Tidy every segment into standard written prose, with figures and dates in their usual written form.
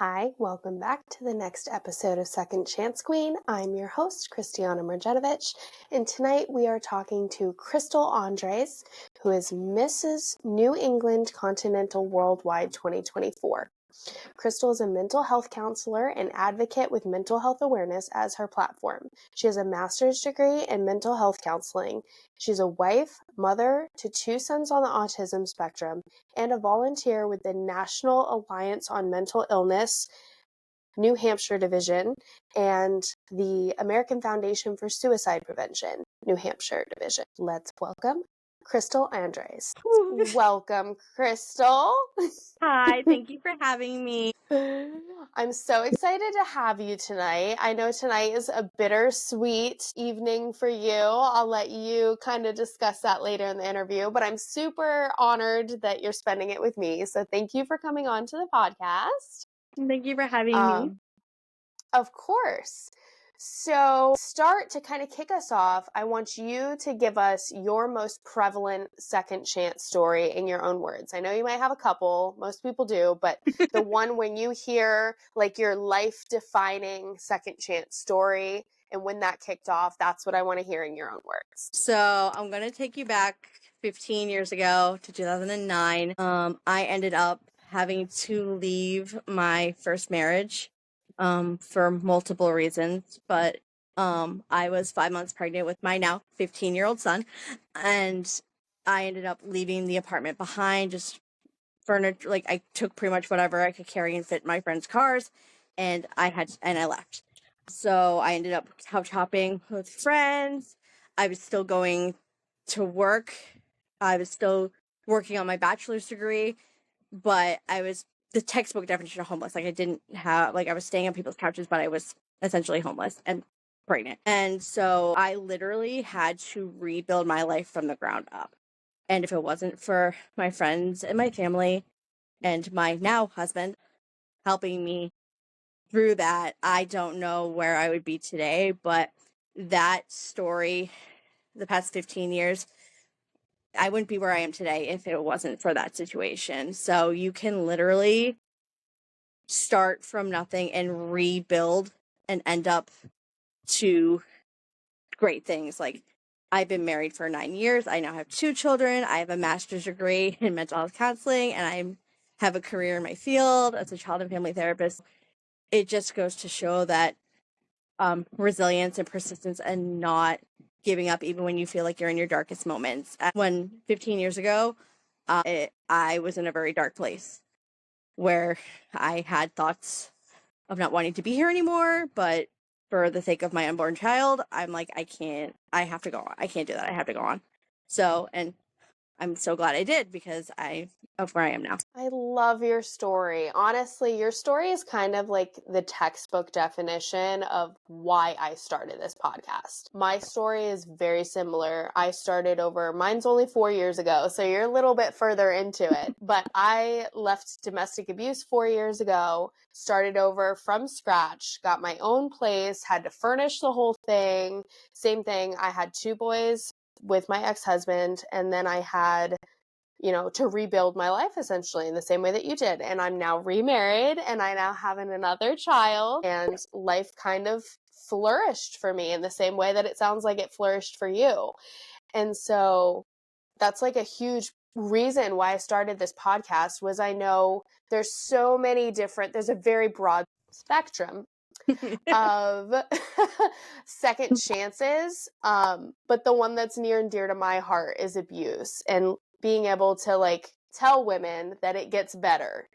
Hi, welcome back to the next episode of Second Chance Queen. I'm your host, Kristianna Mrjenovich, and tonight we are talking to Crystal Andres, who is Mrs. New England Continental Worldwide 2024. Crystal is a mental health counselor and advocate with mental health awareness as her platform. She has a master's degree in mental health counseling. She's a wife, mother to 2 sons on the autism spectrum, and a volunteer with the National Alliance on Mental Illness, New Hampshire Division, and the American Foundation for Suicide Prevention, New Hampshire Division. Let's welcome Crystal Andres. Welcome, Crystal. Hi, thank you for having me. I'm so excited to have you tonight. I know tonight is a bittersweet evening for you. I'll let you kind of discuss that later in the interview, but I'm super honored that you're spending it with me. So thank you for coming on to the podcast. Thank you for having me. Of course. So, start to kind of kick us off, I want you to give us your most prevalent second chance story in your own words. I know you might have a couple, most people do, but the one when you hear like your life-defining second chance story and when that kicked off, that's what I want to hear in your own words. So I'm going to take you back 15 years ago to 2009. I ended up having to leave my first marriage for multiple reasons, but I was 5 months pregnant with my now 15-year-old son, and I ended up leaving the apartment behind, just furniture. Like, I took pretty much whatever I could carry and fit in my friends' cars, and I left. So I ended up couch hopping with friends. I was still going to work. I was still working on my bachelor's degree, but I was the textbook definition of homeless. Like, I was staying on people's couches, but I was essentially homeless and pregnant. And so I literally had to rebuild my life from the ground up. And if it wasn't for my friends and my family and my now husband helping me through that, I don't know where I would be today. But that story, the past 15 years, I wouldn't be where I am today if it wasn't for that situation. So you can literally start from nothing and rebuild and end up to great things. Like, I've been married for 9 years. I now have 2 children. I have a master's degree in mental health counseling, and I have a career in my field as a child and family therapist. It just goes to show that resilience and persistence and not giving up even when you feel like you're in your darkest moments. When 15 years ago, I was in a very dark place where I had thoughts of not wanting to be here anymore, but for the sake of my unborn child, I'm like, I have to go on. I can't do that. I have to go on. So, and I'm so glad I did because of where I am now. I love your story. Honestly, your story is kind of like the textbook definition of why I started this podcast. My story is very similar. Mine's only 4 years ago, so you're a little bit further into it. But I left domestic abuse 4 years ago, started over from scratch, got my own place, had to furnish the whole thing. Same thing. I had 2 boys with my ex-husband, and then I had to rebuild my life essentially in the same way that you did. And I'm now remarried and I now have another child, and life kind of flourished for me in the same way that it sounds like it flourished for you. And so that's like a huge reason why I started this podcast was I know there's a very broad spectrum of second chances. But the one that's near and dear to my heart is abuse, and being able to like tell women that it gets better,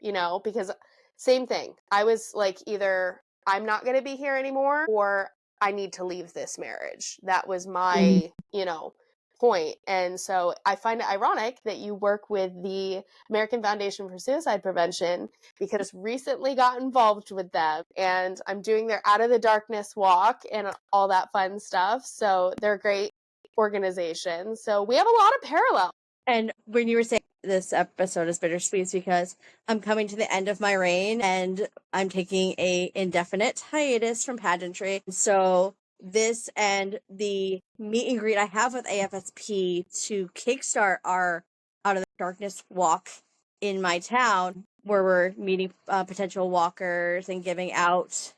because same thing. I was like, either I'm not going to be here anymore or I need to leave this marriage. That was my, point. And so I find it ironic that you work with the American Foundation for Suicide Prevention, because I recently got involved with them and I'm doing their Out of the Darkness walk and all that fun stuff. So they're a great organization. So we have a lot of parallels. And when you were saying this episode is bittersweet, it's because I'm coming to the end of my reign and I'm taking a indefinite hiatus from pageantry. So this and the meet and greet I have with AFSP to kickstart our Out of the Darkness walk in my town where we're meeting potential walkers and giving out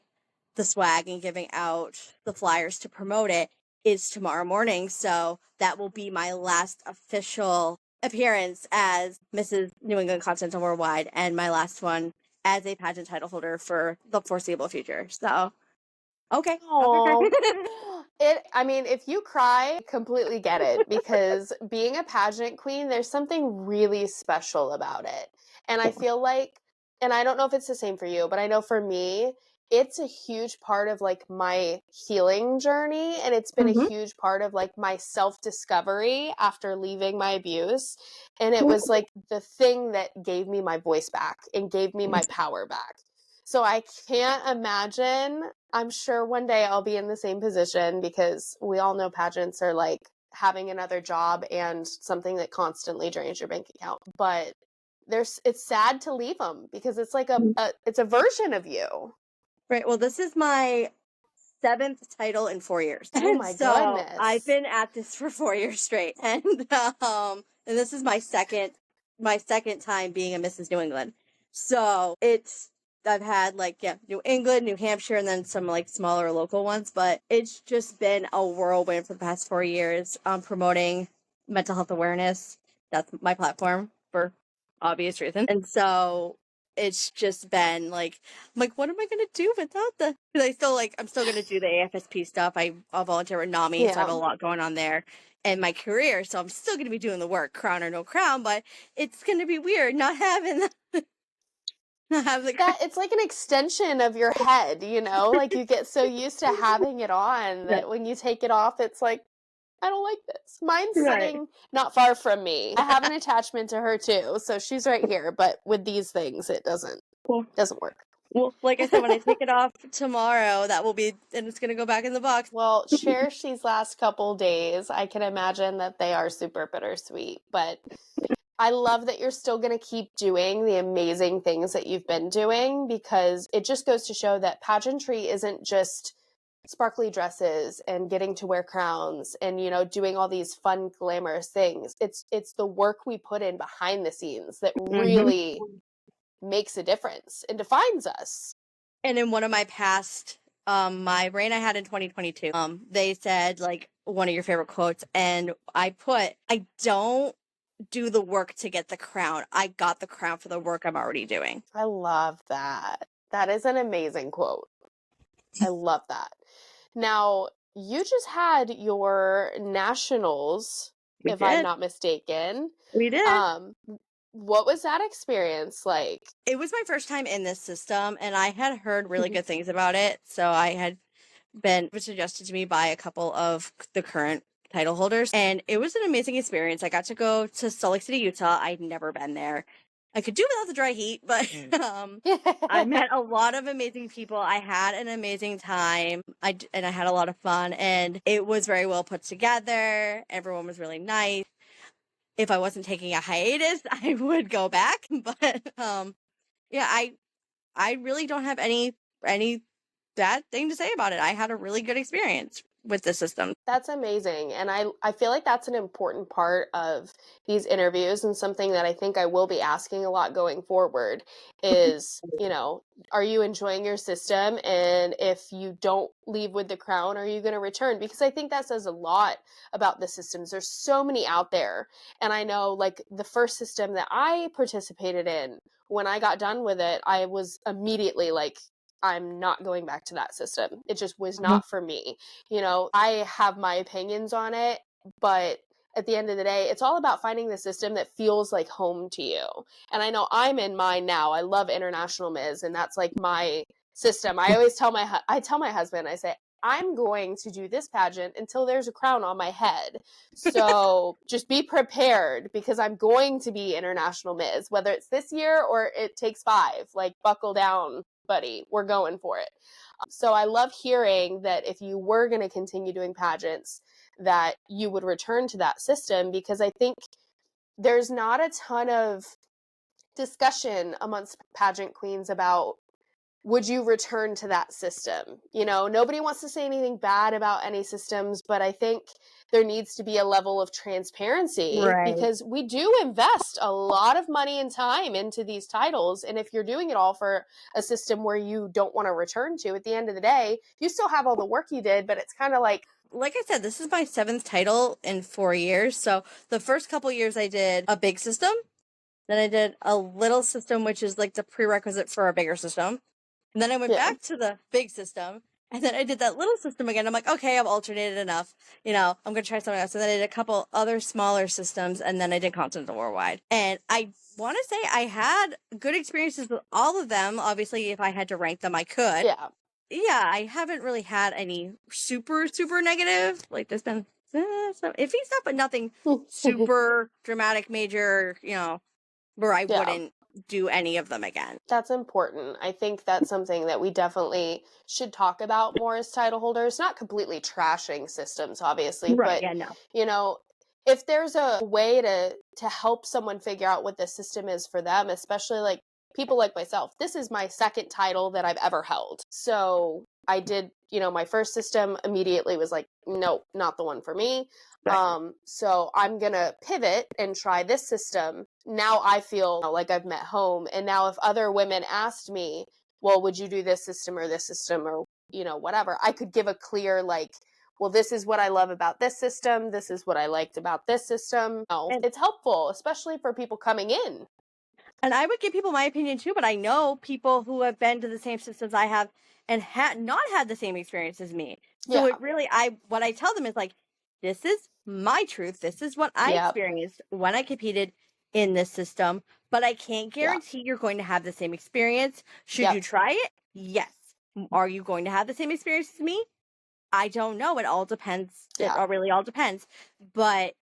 the swag and giving out the flyers to promote it, is tomorrow morning. So that will be my last official appearance as Mrs. New England Continental Worldwide, and my last one as a pageant title holder for the foreseeable future. So, okay. Oh, I mean, if you cry, I completely get it, because being a pageant queen, there's something really special about it. And I feel like, and I don't know if it's the same for you, but I know for me, it's a huge part of like my healing journey. And it's been a Mhm. huge part of like my self discovery after leaving my abuse. And it was like the thing that gave me my voice back and gave me my power back. So I can't imagine. I'm sure one day I'll be in the same position, because we all know pageants are like having another job and something that constantly drains your bank account. But it's sad to leave them, because it's like it's a version of you. Right. Well, this is my 7th title in 4 years. Oh And my so I've goodness. been at this for 4 years straight. And this is my second time being a Mrs. New England. So I've had like, yeah, New England, New Hampshire, and then some like smaller local ones, but it's just been a whirlwind for the past 4 years, promoting mental health awareness. That's my platform for obvious reasons. And so it's just been like, I'm like, what am I gonna do without the? Because I'm still gonna do the AFSP stuff. I'll volunteer with NAMI, so I have a Yeah. lot going on there in my career. So I'm still gonna be doing the work, crown or no crown. But it's gonna be weird not having not having the crown. That it's like an extension of your head, like you get so used to having it on Right. that when you take it off, it's like, I don't like this. Mine's Right. sitting not far from me. I have an attachment to her too, so she's right here. But with these things, it doesn't Well, work. well, like I said, when I take it off tomorrow, that will be, and it's gonna go back in the box. Well, cherish these last couple days. I can imagine that they are super bittersweet, but I love that you're still going to keep doing the amazing things that you've been doing, because it just goes to show that pageantry isn't just sparkly dresses and getting to wear crowns and doing all these fun glamorous things. It's the work we put in behind the scenes that Mhm. really makes a difference and defines us. And in one of my past, my reign I had in 2022, they said like one of your favorite quotes, and I don't do the work to get the crown. I got the crown for the work I'm already doing. I love that. That is an amazing quote. I love that. Now, you just had your nationals, We if I'm did. not mistaken. We did. Um, what was that experience like? It was my first time in this system, and I had heard really good things about it. So I had been suggested to me by a couple of the current title holders, and it was an amazing experience. I got to go to Salt Lake City, Utah. I'd never been there. I could do without the dry heat, but I met a lot of amazing people. I had an amazing time. And I had a lot of fun, and it was very well put together. Everyone was really nice. If I wasn't taking a hiatus, I would go back. But yeah, I really don't have any bad thing to say about it. I had a really good experience with the system. That's amazing. And I feel like that's an important part of these interviews, and something that I think I will be asking a lot going forward is, are you enjoying your system? And if you don't leave with the crown, are you going to return? Because I think that says a lot about the systems. There's so many out there. And I know like the first system that I participated in, when I got done with it, I was immediately like, I'm not going back to that system. It just was not for me. I have my opinions on it, but at the end of the day, it's all about finding the system that feels like home to you. And I know I'm in mine now. I love International Ms., and that's like my system. I always tell I tell my husband, I say, I'm going to do this pageant until there's a crown on my head. So just be prepared, because I'm going to be International Ms., whether it's this year or it takes 5. Like, buckle down, buddy. We're going for it. So I love hearing that if you were going to continue doing pageants, that you would return to that system, because I think there's not a ton of discussion amongst pageant queens about would you return to that system? You know, nobody wants to say anything bad about any systems, but I think there needs to be a level of transparency Right. because we do invest a lot of money and time into these titles. And if you're doing it all for a system where you don't want to return to, at the end of the day, you still have all the work you did, but it's kind of like I said, this is my 7th title in 4 years. So the first couple years I did a big system. Then I did a little system, which is like the prerequisite for a bigger system. And then I went yeah. back to the big system. And then I did that little system again. I'm like, okay, I've alternated enough. You know, I'm going to try something else. And then I did a couple other smaller systems. And then I did Continental Worldwide. And I want to say I had good experiences with all of them. Obviously, if I had to rank them, I could. Yeah. Yeah, I haven't really had any super, super negative. Like, there's been some iffy stuff, but nothing super dramatic, major, you know, where I Yeah. wouldn't do any of them again. That's important. I think that's something that we definitely should talk about more as title holders, not completely trashing systems, obviously, Right, but yeah, no. you know, if there's a way to help someone figure out what the system is for them, especially like people like myself. This is my second title that I've ever held. So I did, you know, my first system immediately was like, nope, not the one for me. Right. So I'm gonna pivot and try this system. Now I feel like I've met home. And now if other women asked me, well, would you do this system or, you know, whatever, I could give a clear, like, well, this is what I love about this system. This is what I liked about this system. No, And it's helpful, especially for people coming in. and I would give people my opinion too, but I know people who have been to the same systems I have and had not had the same experience as me. So Yeah. it really, what I tell them is like, this is my truth. This is what I Yep. experienced when I competed in this system, but I can't Yeah. guarantee you're going to have the same experience. Should Yep. you try it? Yes. Are you going to have the same experience as me? I don't know. It all depends. It Yeah. all really all depends. But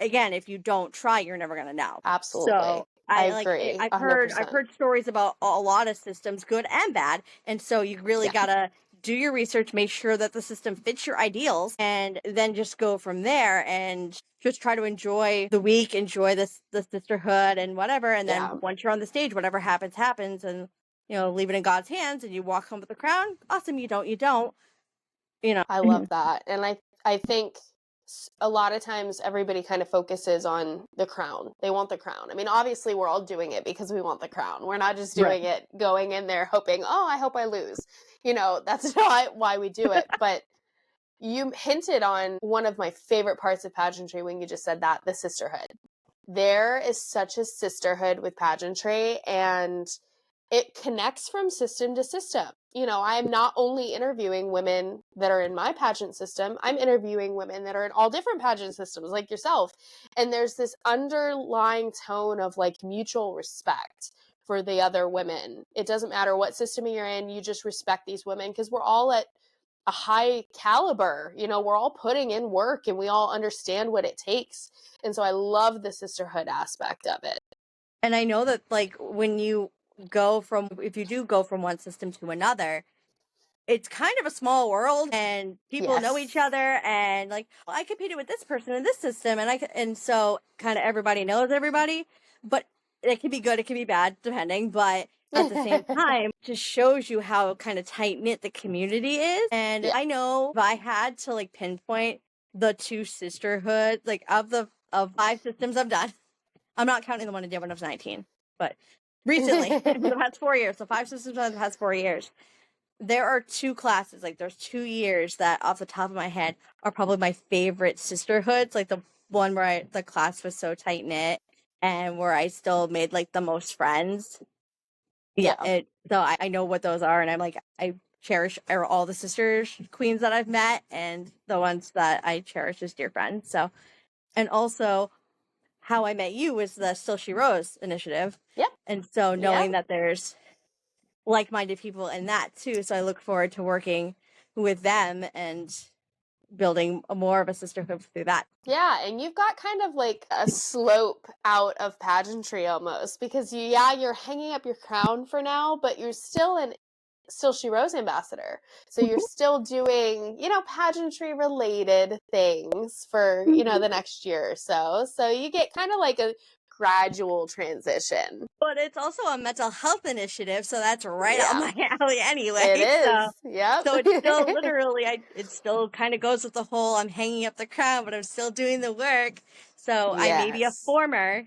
again, if you don't try, you're never gonna know. Absolutely. So I I like agree. I've 100%. heard stories about a lot of systems, good and bad, and so you really Yeah. gotta do your research, make sure that the system fits your ideals, and then just go from there and just try to enjoy the week, enjoy the sisterhood and whatever. And then Yeah. once you're on the stage, whatever happens, happens, and you know, leave it in God's hands, and you walk home with the crown. Awesome. You don't. You don't. You know. I love that. And I think a lot of times everybody kind of focuses on the crown. They want the crown. I mean, obviously we're all doing it because we want the crown. We're not just Right. doing it going in there hoping, "Oh, I hope I lose." You know, that's not why we do it. But you hinted on one of my favorite parts of pageantry when you just said that, the sisterhood. There is such a sisterhood with pageantry, and it connects from system to system. You know, I'm not only interviewing women that are in my pageant system, I'm interviewing women that are in all different pageant systems like yourself. And there's this underlying tone of like mutual respect for the other women. It doesn't matter what system you're in, you just respect these women because we're all at a high caliber. You know, we're all putting in work and we all understand what it takes. And so I love the sisterhood aspect of it. And I know that like when you go from if you do go from one system to another, it's kind of a small world and people know each Yes. other and like well, I competed with this person in this system and so kind of everybody knows everybody, but it can be good, it can be bad depending, but at the same time just shows you how kind of tight knit the community is. And Yeah. I know if I had to like pinpoint the two sisterhood like of 5 systems I've done, I'm not counting the one I did when I was 19, but recently, in the past 4 years, so 5 systems in the past 4 years, there are 2 classes, like there's 2 years that off the top of my head are probably my favorite sisterhoods, like the one where the class was so tight knit and where I still made like the most friends. Yeah, Yeah. so I know what those are, and I'm like, I cherish all the sisters, queens that I've met, and the ones that I cherish as dear friends. So, and also, how I met you was the Still She Rose initiative. Yeah. And so Yeah. knowing that there's like-minded people in that too. So I look forward to working with them and building more of a sisterhood through that. Yeah, and you've got kind of like a slope out of pageantry almost because you're hanging up your crown for now, but you're still She Rose ambassador. So you're still doing, you know, pageantry related things for, you know, the next year or so. So you get kind of like a gradual transition. But it's also a mental health initiative, so that's right up Yeah, my alley anyway. it So, is. Yep. so it's still literally, it still kind of goes with the whole I'm hanging up the crown, but I'm still doing the work. So I may be a Yes. former,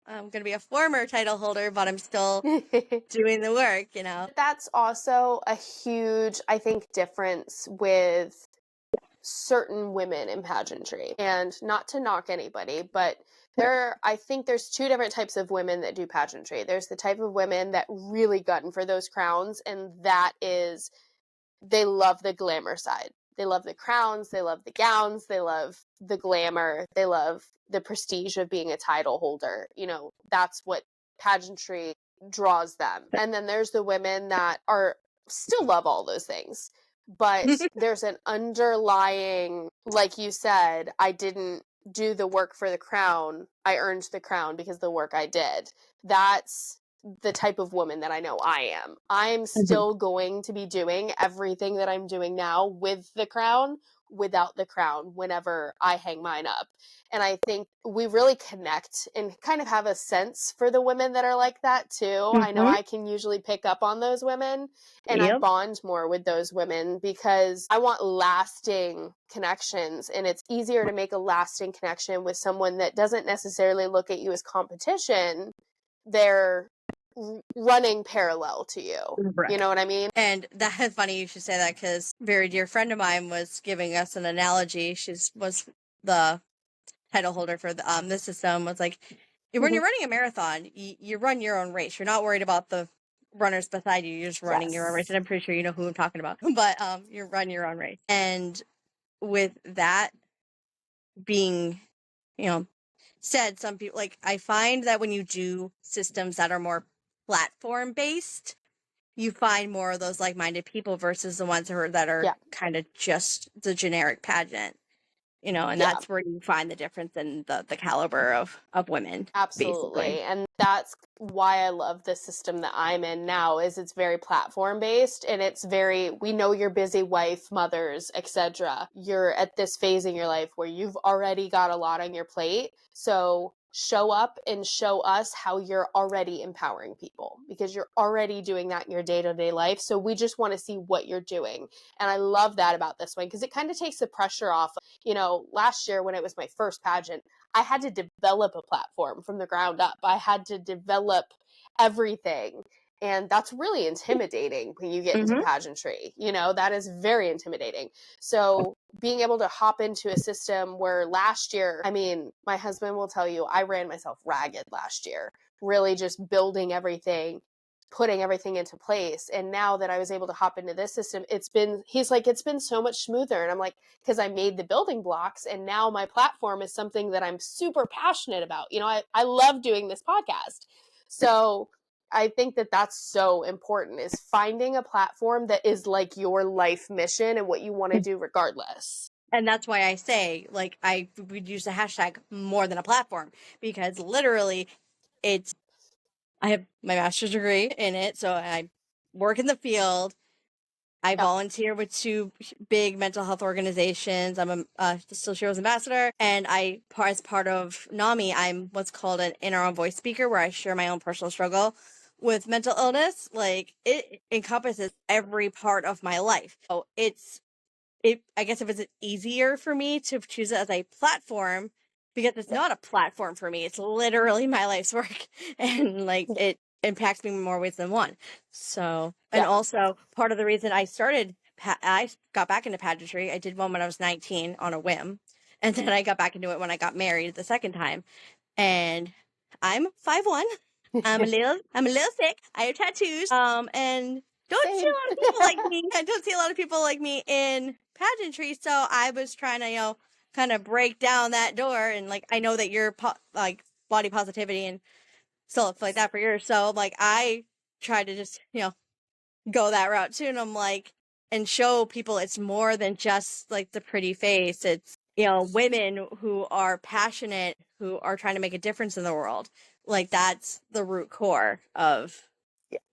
I'm going to be a former title holder, but I'm still doing the work, That's also a huge, I think, difference with certain women in pageantry. And not to knock anybody, but I think there's two different types of women that do pageantry. There's the type of women that really gun for those crowns, and that is, they love the glamour side. They love the crowns, they love the gowns, they love the glamour, they love the prestige of being a title holder. That's what pageantry draws them. And then there's the women that are still love all those things, but there's an underlying, like you said, I didn't do the work for the crown. I earned the crown because of the work I did. That's the type of woman that I know I am. I'm still going to be doing everything that I'm doing now with the crown, without the crown, whenever I hang mine up. And I think we really connect and kind of have a sense for the women that are like that too. I know I can usually pick up on those women, and I bond more with those women because I want lasting connections, and it's easier to make a lasting connection with someone that doesn't necessarily look at you as competition. They're running parallel to you. Right. You know what I mean? And that's funny you should say that, because a very dear friend of mine was giving us an analogy. She was the title holder for the system, was like, when you're running a marathon, you run your own race. You're not worried about the runners beside you. You're just running your own race. And I'm pretty sure you know who I'm talking about. But you run your own race. And with that being, said, some people, like, I find that when you do systems that are more platform based, you find more of those like-minded people versus the ones that are kind of just the generic pageant, and that's where you find the difference in the caliber of women. Absolutely. Basically. And that's why I love the system that I'm in now, is it's very platform based, and it's very, we know you're busy, wife, mothers, etc. You're at this phase in your life where you've already got a lot on your plate. So show up and show us how you're already empowering people, because you're already doing that in your day-to-day life. So we just want to see what you're doing. And I love that about this one, because it kind of takes the pressure off. Last year when it was my first pageant, I had to develop a platform from the ground up. I had to develop everything. And that's really intimidating when you get into pageantry. That is very intimidating. So being able to hop into a system where last year, my husband will tell you, I ran myself ragged last year, really just building everything, putting everything into place. And now that I was able to hop into this system, he's like, it's been so much smoother. And I'm like, because I made the building blocks, and now my platform is something that I'm super passionate about. I love doing this podcast. So I think that that's so important, is finding a platform that is like your life mission and what you want to do regardless. And that's why I say, like, I would use the hashtag more than a platform, because literally I have my master's degree in it, so I work in the field. I volunteer with two big mental health organizations. I'm a Still Heroes ambassador, and as part of NAMI, I'm what's called an inner own voice speaker, where I share my own personal struggle with mental illness. Like, it encompasses every part of my life. So I guess if it's easier for me to choose it as a platform, because it's not a platform for me. It's literally my life's work, and like it impacts me in more ways than one. So, and also part of the reason I got back into pageantry, I did one when I was 19 on a whim, and then I got back into it when I got married the second time. And I'm 5'1". I'm a little thick. I have tattoos. And don't see a lot of people like me. I don't see a lot of people like me in pageantry. So I was trying to, kind of break down that door. And like, I know that you're like body positivity and stuff like that for yours. So like, I try to just, go that route too. And I'm like, and show people it's more than just like the pretty face. It's, women who are passionate, who are trying to make a difference in the world. Like, that's the root core of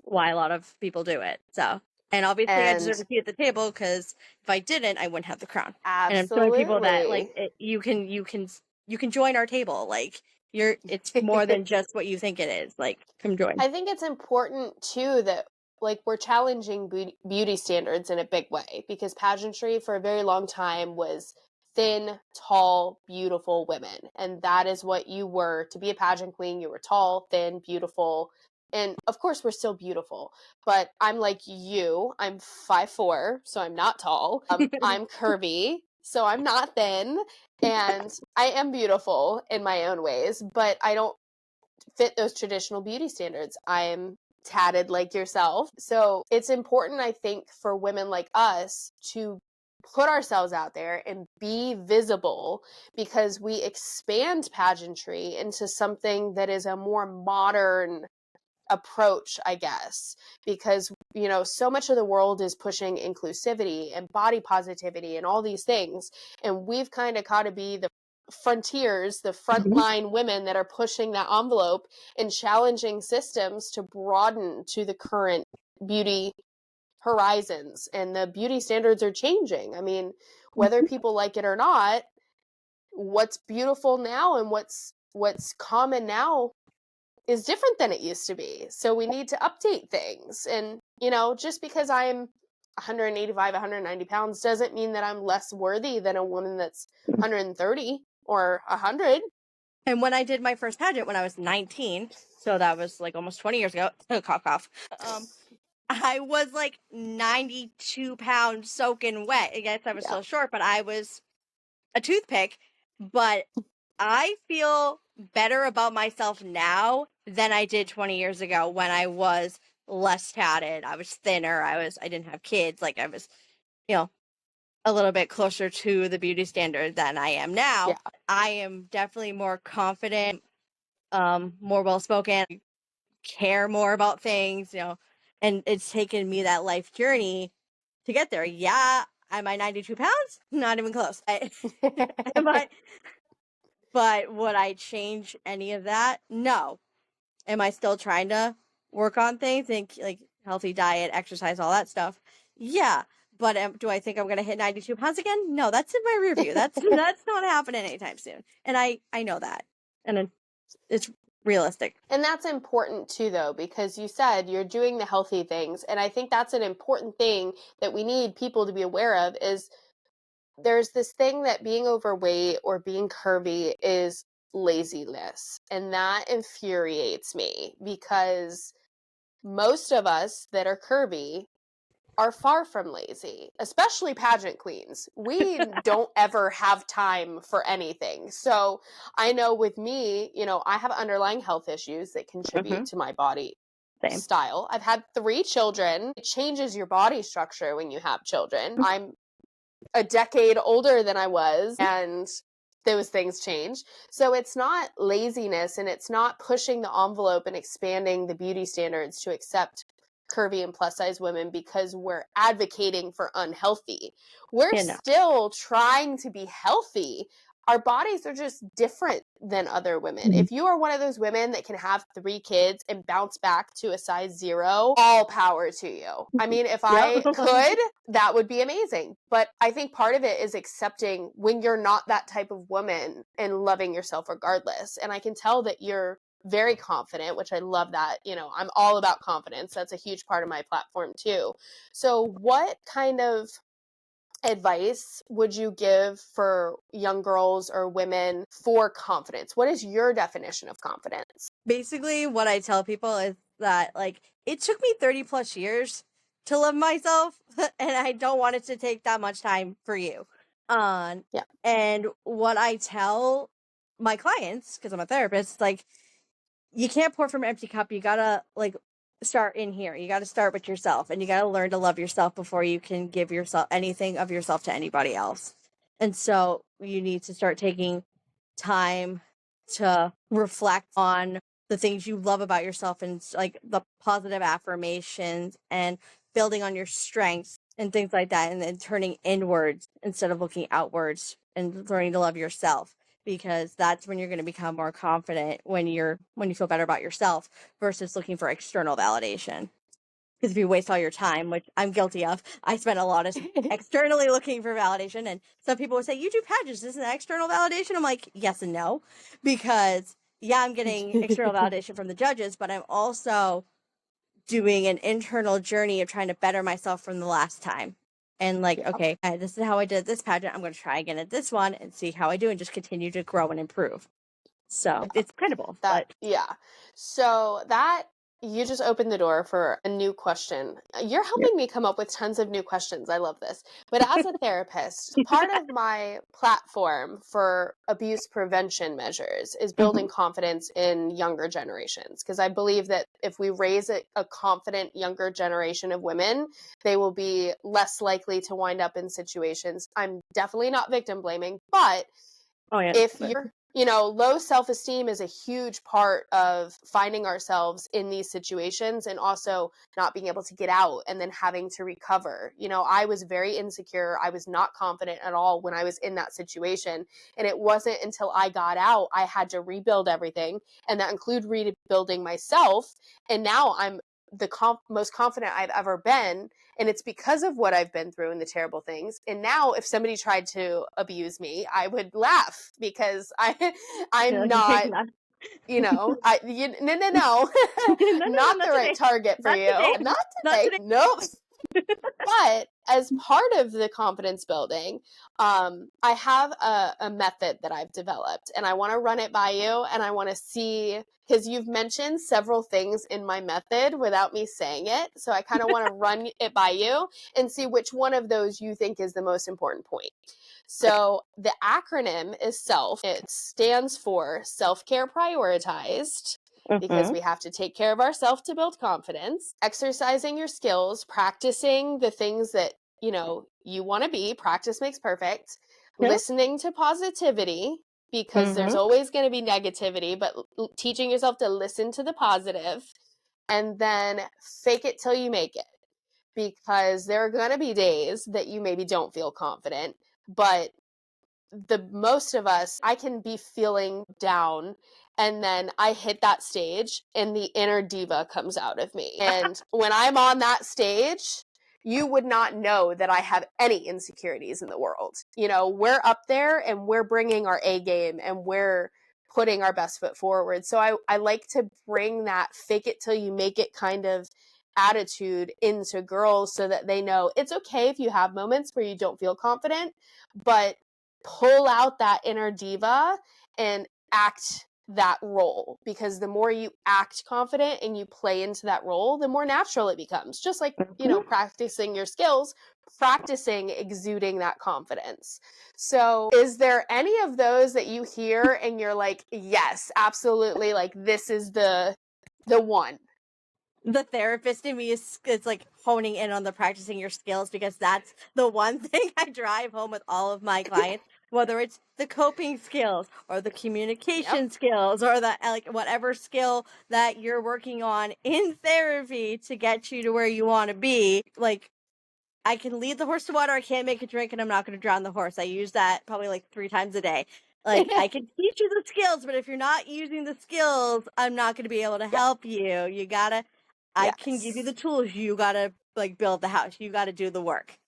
why a lot of people do it. So, and obviously I deserve a seat at the table, because if I didn't, I wouldn't have the crown. Absolutely. And I'm showing people that, like, you can join our table. Like, It's more than just what you think it is. Like, come join. I think it's important too that like we're challenging beauty standards in a big way, because pageantry for a very long time was thin, tall, beautiful women. And that is what you were to be a pageant queen. You were tall, thin, beautiful. And of course, we're still beautiful, but I'm like you. I'm 5'4", so I'm not tall. I'm curvy, so I'm not thin. And I am beautiful in my own ways, but I don't fit those traditional beauty standards. I'm tatted like yourself. So it's important, I think, for women like us to put ourselves out there and be visible, because we expand pageantry into something that is a more modern approach, I guess, because, you know, so much of the world is pushing inclusivity and body positivity and all these things. And we've kind of got to be the frontiers, the frontline women that are pushing that envelope and challenging systems to broaden to the current beauty horizons. And the beauty standards are changing. I mean, whether people like it or not, what's beautiful now and what's common now is different than it used to be. So we need to update things. And, you know, just because I'm 185, 190 pounds doesn't mean that I'm less worthy than a woman that's 130 or 100. And when I did my first pageant when I was 19, so that was like almost 20 years ago, cough, cough, I was like 92 pounds soaking wet. I guess I was still short, but I was a toothpick. But I feel better about myself now than I did 20 years ago when I was less tatted. I was thinner. I didn't have kids. Like, I was, you know, a little bit closer to the beauty standard than I am now. Yeah. I am definitely more confident, more well-spoken, care more about things, you know, and it's taken me that life journey to get there. Yeah. Am I 92 pounds? Not even close. Am I, but would I change any of that? No. Am I still trying to work on things, think like healthy diet, exercise, all that stuff? Yeah. But do I think I'm going to hit 92 pounds again? No, that's in my rear view. That's not happening anytime soon. And I know that. And it's realistic. And that's important too, though, because you said you're doing the healthy things. And I think that's an important thing that we need people to be aware of, is there's this thing that being overweight or being curvy is laziness. And that infuriates me, because most of us that are curvy are far from lazy, especially pageant queens. We don't ever have time for anything. So I know with me, you know, I have underlying health issues that contribute to my body Same. style. I've had 3 children. It changes your body structure when you have children. I'm a decade older than I was, and those things change. So it's not laziness, and it's not pushing the envelope and expanding the beauty standards to accept curvy and plus size women because we're advocating for unhealthy. We're still trying to be healthy. Our bodies are just different than other women. If you are one of those women that can have 3 kids and bounce back to a size 0, all power to you. I mean, if I could, that would be amazing. But I think part of it is accepting when you're not that type of woman and loving yourself regardless. And I can tell that you're very confident, which I love that. You know, I'm all about confidence. That's a huge part of my platform too. So what kind of advice would you give for young girls or women for confidence? What is your definition of confidence? Basically, what I tell people is that, like, it took me 30 plus years to love myself, and I don't want it to take that much time for you. And what I tell my clients, because I'm a therapist, like, you can't pour from an empty cup. You gotta, like, start in here. You gotta start with yourself, and you gotta learn to love yourself before you can give yourself anything of yourself to anybody else. And so you need to start taking time to reflect on the things you love about yourself, and like the positive affirmations and building on your strengths and things like that, and then turning inwards instead of looking outwards, and learning to love yourself, because that's when you're going to become more confident, when you feel better about yourself versus looking for external validation. Because if you waste all your time, which I'm guilty of, I spent a lot of externally looking for validation. And some people would say, you do pageants, isn't that external validation? I'm like, yes and no. Because I'm getting external validation from the judges, but I'm also doing an internal journey of trying to better myself from the last time. And like, Yep. okay, this is how I did this pageant. I'm going to try again at this one and see how I do and just continue to grow and improve. So it's incredible. But So that you just opened the door for a new question. You're helping me come up with tons of new questions. I love this. But as a therapist, part of my platform for abuse prevention measures is building confidence in younger generations. Because I believe that if we raise a confident younger generation of women, they will be less likely to wind up in situations. I'm definitely not victim blaming, but if you're low self-esteem is a huge part of finding ourselves in these situations and also not being able to get out and then having to recover. I was very insecure. I was not confident at all when I was in that situation. And it wasn't until I got out, I had to rebuild everything. And that included rebuilding myself. And now I'm the most confident I've ever been. And it's because of what I've been through and the terrible things. And now if somebody tried to abuse me, I would laugh because I'm not, no, no, not not the right today. target for Not you. today. Not Not today. today. Nope. But as part of the confidence building, I have a method that I've developed and I want to run it by you and I want to see, because you've mentioned several things in my method without me saying it. So I kind of want to run it by you and see which one of those you think is the most important point. So the acronym is SELF. It stands for self-care prioritized, because we have to take care of ourselves to build confidence, exercising your skills, practicing the things that, you want to be, practice makes perfect, listening to positivity, because there's always going to be negativity, but teaching yourself to listen to the positive, and then fake it till you make it, because there are going to be days that you maybe don't feel confident, but the most of us, I can be feeling down and then I hit that stage and the inner diva comes out of me. And when I'm on that stage, you would not know that I have any insecurities in the world. We're up there and we're bringing our A game and we're putting our best foot forward. So I like to bring that fake it till you make it kind of attitude into girls so that they know it's okay if you have moments where you don't feel confident, but pull out that inner diva and act that role, because the more you act confident and you play into that role, the more natural it becomes. Just like, practicing your skills, practicing exuding that confidence. So is there any of those that you hear and you're like, yes, absolutely, like this is the one? The therapist in me is like honing in on the practicing your skills, because that's the one thing I drive home with all of my clients, whether it's the coping skills or the communication skills or the like whatever skill that you're working on in therapy to get you to where you want to be. Like, I can lead the horse to water, I can't make it drink, and I'm not going to drown the horse. I use that probably like 3 times a day. Like, I can teach you the skills, but if you're not using the skills, I'm not going to be able to help you. You gotta, I can give you the tools. You gotta like build the house. You gotta do the work.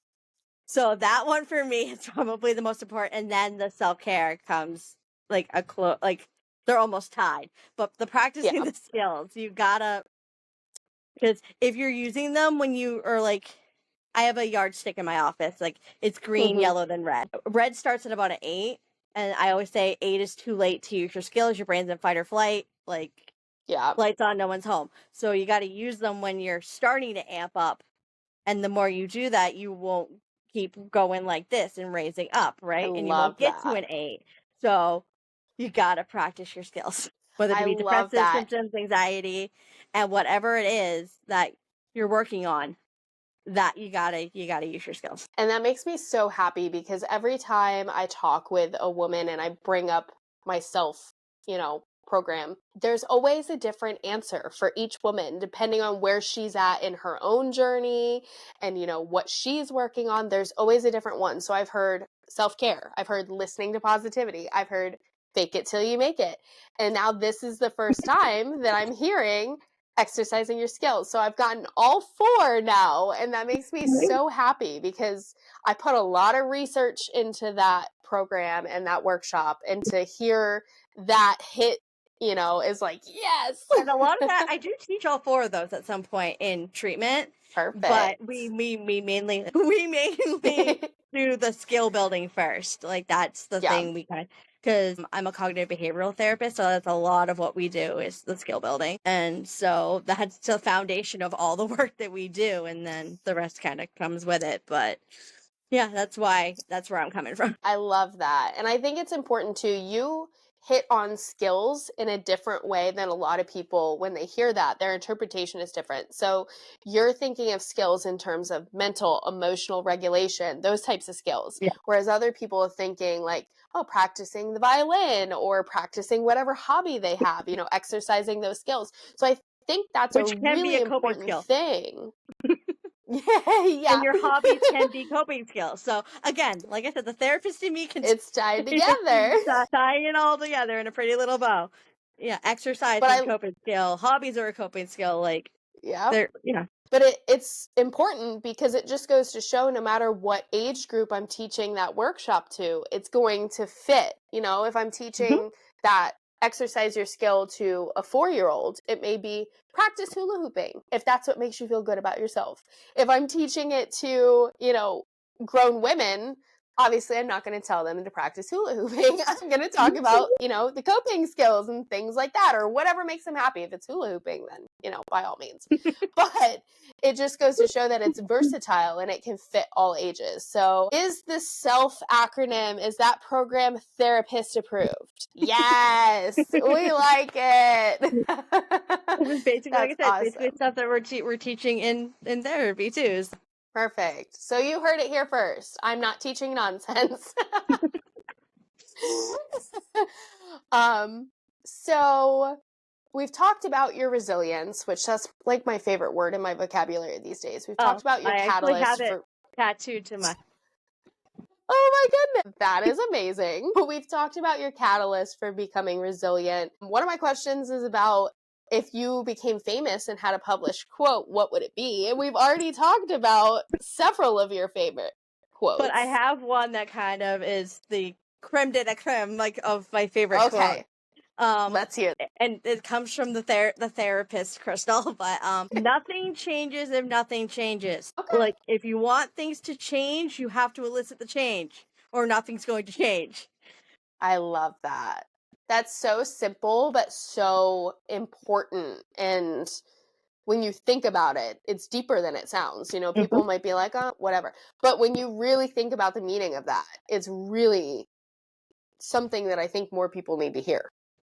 So that one for me is probably the most important. And then the self-care comes like like they're almost tied. But the practicing the skills, you gotta, because if you're using them when you are like, I have a yardstick in my office, like it's green, yellow, then red. Red starts at about an 8. And I always say 8 is too late to use your skills. Your brain's in fight or flight. Like, lights on, no one's home. So you got to use them when you're starting to amp up. And the more you do that, you won't keep going like this and raising up, right? And you won't get to an 8. So you got to practice your skills, whether it be depressive symptoms, anxiety, and whatever it is that you're working on, that you gotta use your skills. And that makes me so happy, because every time I talk with a woman and I bring up myself, program, there's always a different answer for each woman, depending on where she's at in her own journey and, what she's working on. There's always a different one. So I've heard self-care. I've heard listening to positivity. I've heard fake it till you make it. And now this is the first time that I'm hearing exercising your skills. So I've gotten all 4 now, and that makes me so happy, because I put a lot of research into that program and that workshop, and to hear that hit is like, yes. And a lot of that, I do teach all 4 of those at some point in treatment, but Perfect. we mainly do the skill building first. Like, that's the Yeah. thing because I'm a cognitive behavioral therapist, so that's a lot of what we do is the skill building. And so that's the foundation of all the work that we do, and then the rest kind of comes with it. But yeah, that's where I'm coming from. I love that. And I think it's important too. You hit on skills in a different way than a lot of people when they hear that. Their interpretation is different. So you're thinking of skills in terms of mental, emotional regulation, those types of skills. Yeah. Whereas other people are thinking like, oh, practicing the violin or practicing whatever hobby they have, exercising those skills. So I think that's a Which can be really a coping important skill. thing. Yeah. And your hobbies can be coping skills. So again, like I said, the therapist in me can It's tied together. tie it all together in a pretty little bow. Yeah, exercise But is a coping skill. Hobbies are a coping skill. Like yeah. they're But it's important because it just goes to show no matter what age group I'm teaching that workshop to, it's going to fit. If I'm teaching that exercise your skill to a 4-year-old, it may be practice hula hooping if that's what makes you feel good about yourself. If I'm teaching it to, grown women, obviously I'm not going to tell them to practice hula hooping. I'm going to talk about, the coping skills and things like that, or whatever makes them happy. If it's hula hooping, then, by all means. But it just goes to show that it's versatile and it can fit all ages. So is the SELF acronym, is that program therapist approved? Yes, we like it. It's basically, like I That's said, basically awesome. stuff that we're teaching in therapy too. Perfect. So you heard it here first. I'm not teaching nonsense. So we've talked about your resilience, which that's like my favorite word in my vocabulary these days. We've talked about your I actually have catalyst it for. tattooed to my. Oh my goodness, that is amazing. We've talked about your catalyst for becoming resilient. One of my questions is about if you became famous and had a published quote, what would it be? And we've already talked about several of your favorite quotes. But I have one that kind of is the creme de la creme, like of my favorite quote. Let's hear it. And it comes from the therapist Crystal, but nothing changes if nothing changes. Okay. Like if you want things to change, you have to elicit the change, or nothing's going to change. I love that. That's so simple, but so important. And when you think about it, it's deeper than it sounds. People might be like, oh, whatever. But when you really think about the meaning of that, it's really something that I think more people need to hear.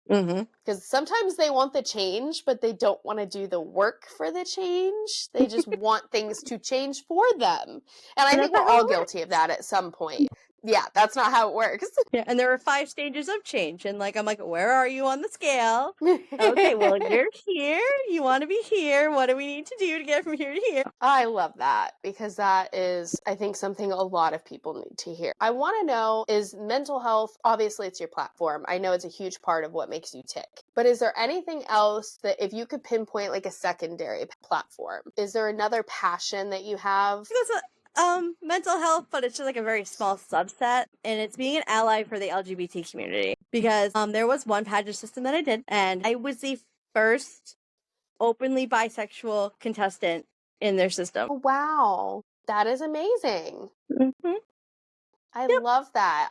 Because sometimes they want the change, but they don't want to do the work for the change. They just want things to change for them. And I think we're all guilty of that at some point. Yeah, that's not how it works. Yeah, and there are 5 stages of change, and I'm like, where are you on the scale? Okay, well, you're here. You want to be here. What do we need to do to get from here to here? I love that because that is, I think, something a lot of people need to hear. I want to know, is mental health, obviously it's your platform. I know it's a huge part of what makes you tick. But is there anything else that if you could pinpoint like a secondary platform, is there another passion that you have? Mental health, but it's just like a very small subset, and it's being an ally for the LGBT community. Because there was one pageant system that I did, and I was the first openly bisexual contestant in their system. Oh, wow. That is amazing. I Yep. love that.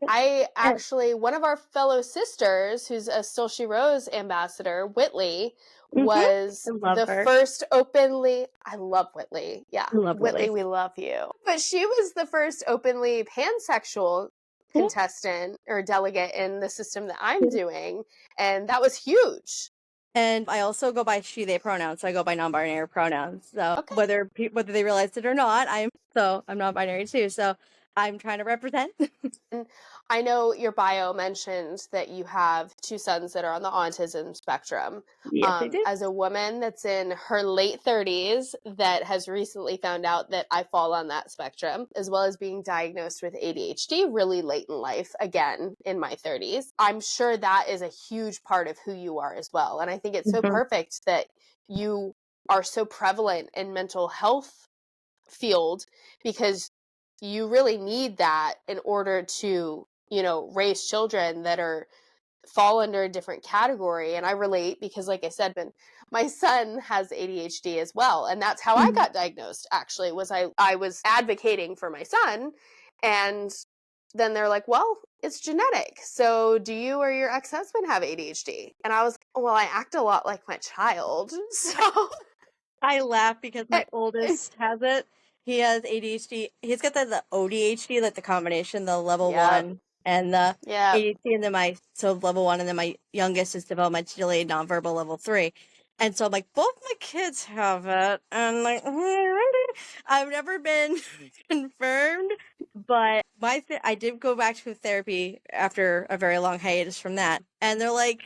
I actually, one of our fellow sisters, who's a Still She Rose ambassador, Whitley, was the first openly, I love Whitley. Yeah. Whitley, we love you. But she was the first openly pansexual contestant or delegate in the system that I'm doing. And that was huge. And I also go by she, they pronouns. So I go by non-binary pronouns. So whether they realize it or not, I'm non-binary too. So I'm trying to represent. I know your bio mentioned that you have 2 sons that are on the autism spectrum. Yes, I do. As a woman that's in her late 30s that has recently found out that I fall on that spectrum, as well as being diagnosed with ADHD really late in life, again, in my 30s, I'm sure that is a huge part of who you are as well. And I think it's so perfect that you are so prevalent in mental health field because you really need that in order to, raise children that are fall under a different category. And I relate because, like I said, my son has ADHD as well. And that's how I got diagnosed, actually, was I was advocating for my son. And then they're like, well, it's genetic. So do you or your ex-husband have ADHD? And I was, well, I act a lot like my child. So I laugh because my oldest has it. He has ADHD. He's got the ODHD, like the combination, the level yep. 1 and the Yep. ADHD, and then so level 1, and then my youngest is developmentally delayed nonverbal level 3. And so I'm like, both my kids have it, and like, I've never been confirmed, but I did go back to therapy after a very long hiatus from that, and they're like,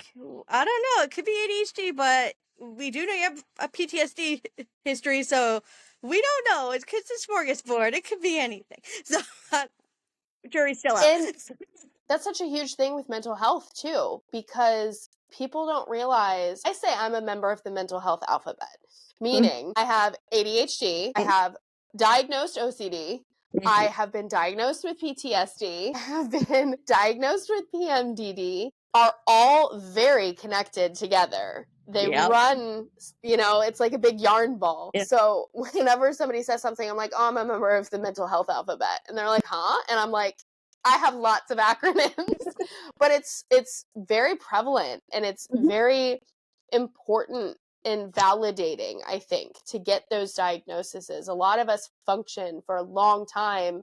I don't know, it could be ADHD, but we do know you have a PTSD history, so we don't know. It's a smorgasbord. It could be anything. So, jury's still out. And that's such a huge thing with mental health too, because people don't realize, I say I'm a member of the mental health alphabet, meaning I have ADHD, I have diagnosed OCD, I have been diagnosed with PTSD, I have been diagnosed with PMDD, are all very connected together. They run, it's like a big yarn ball. Yeah. So whenever somebody says something, I'm like, oh, I'm a member of the mental health alphabet. And they're like, huh? And I'm like, I have lots of acronyms, but it's very prevalent, and it's very important and validating, I think, to get those diagnoses. A lot of us function for a long time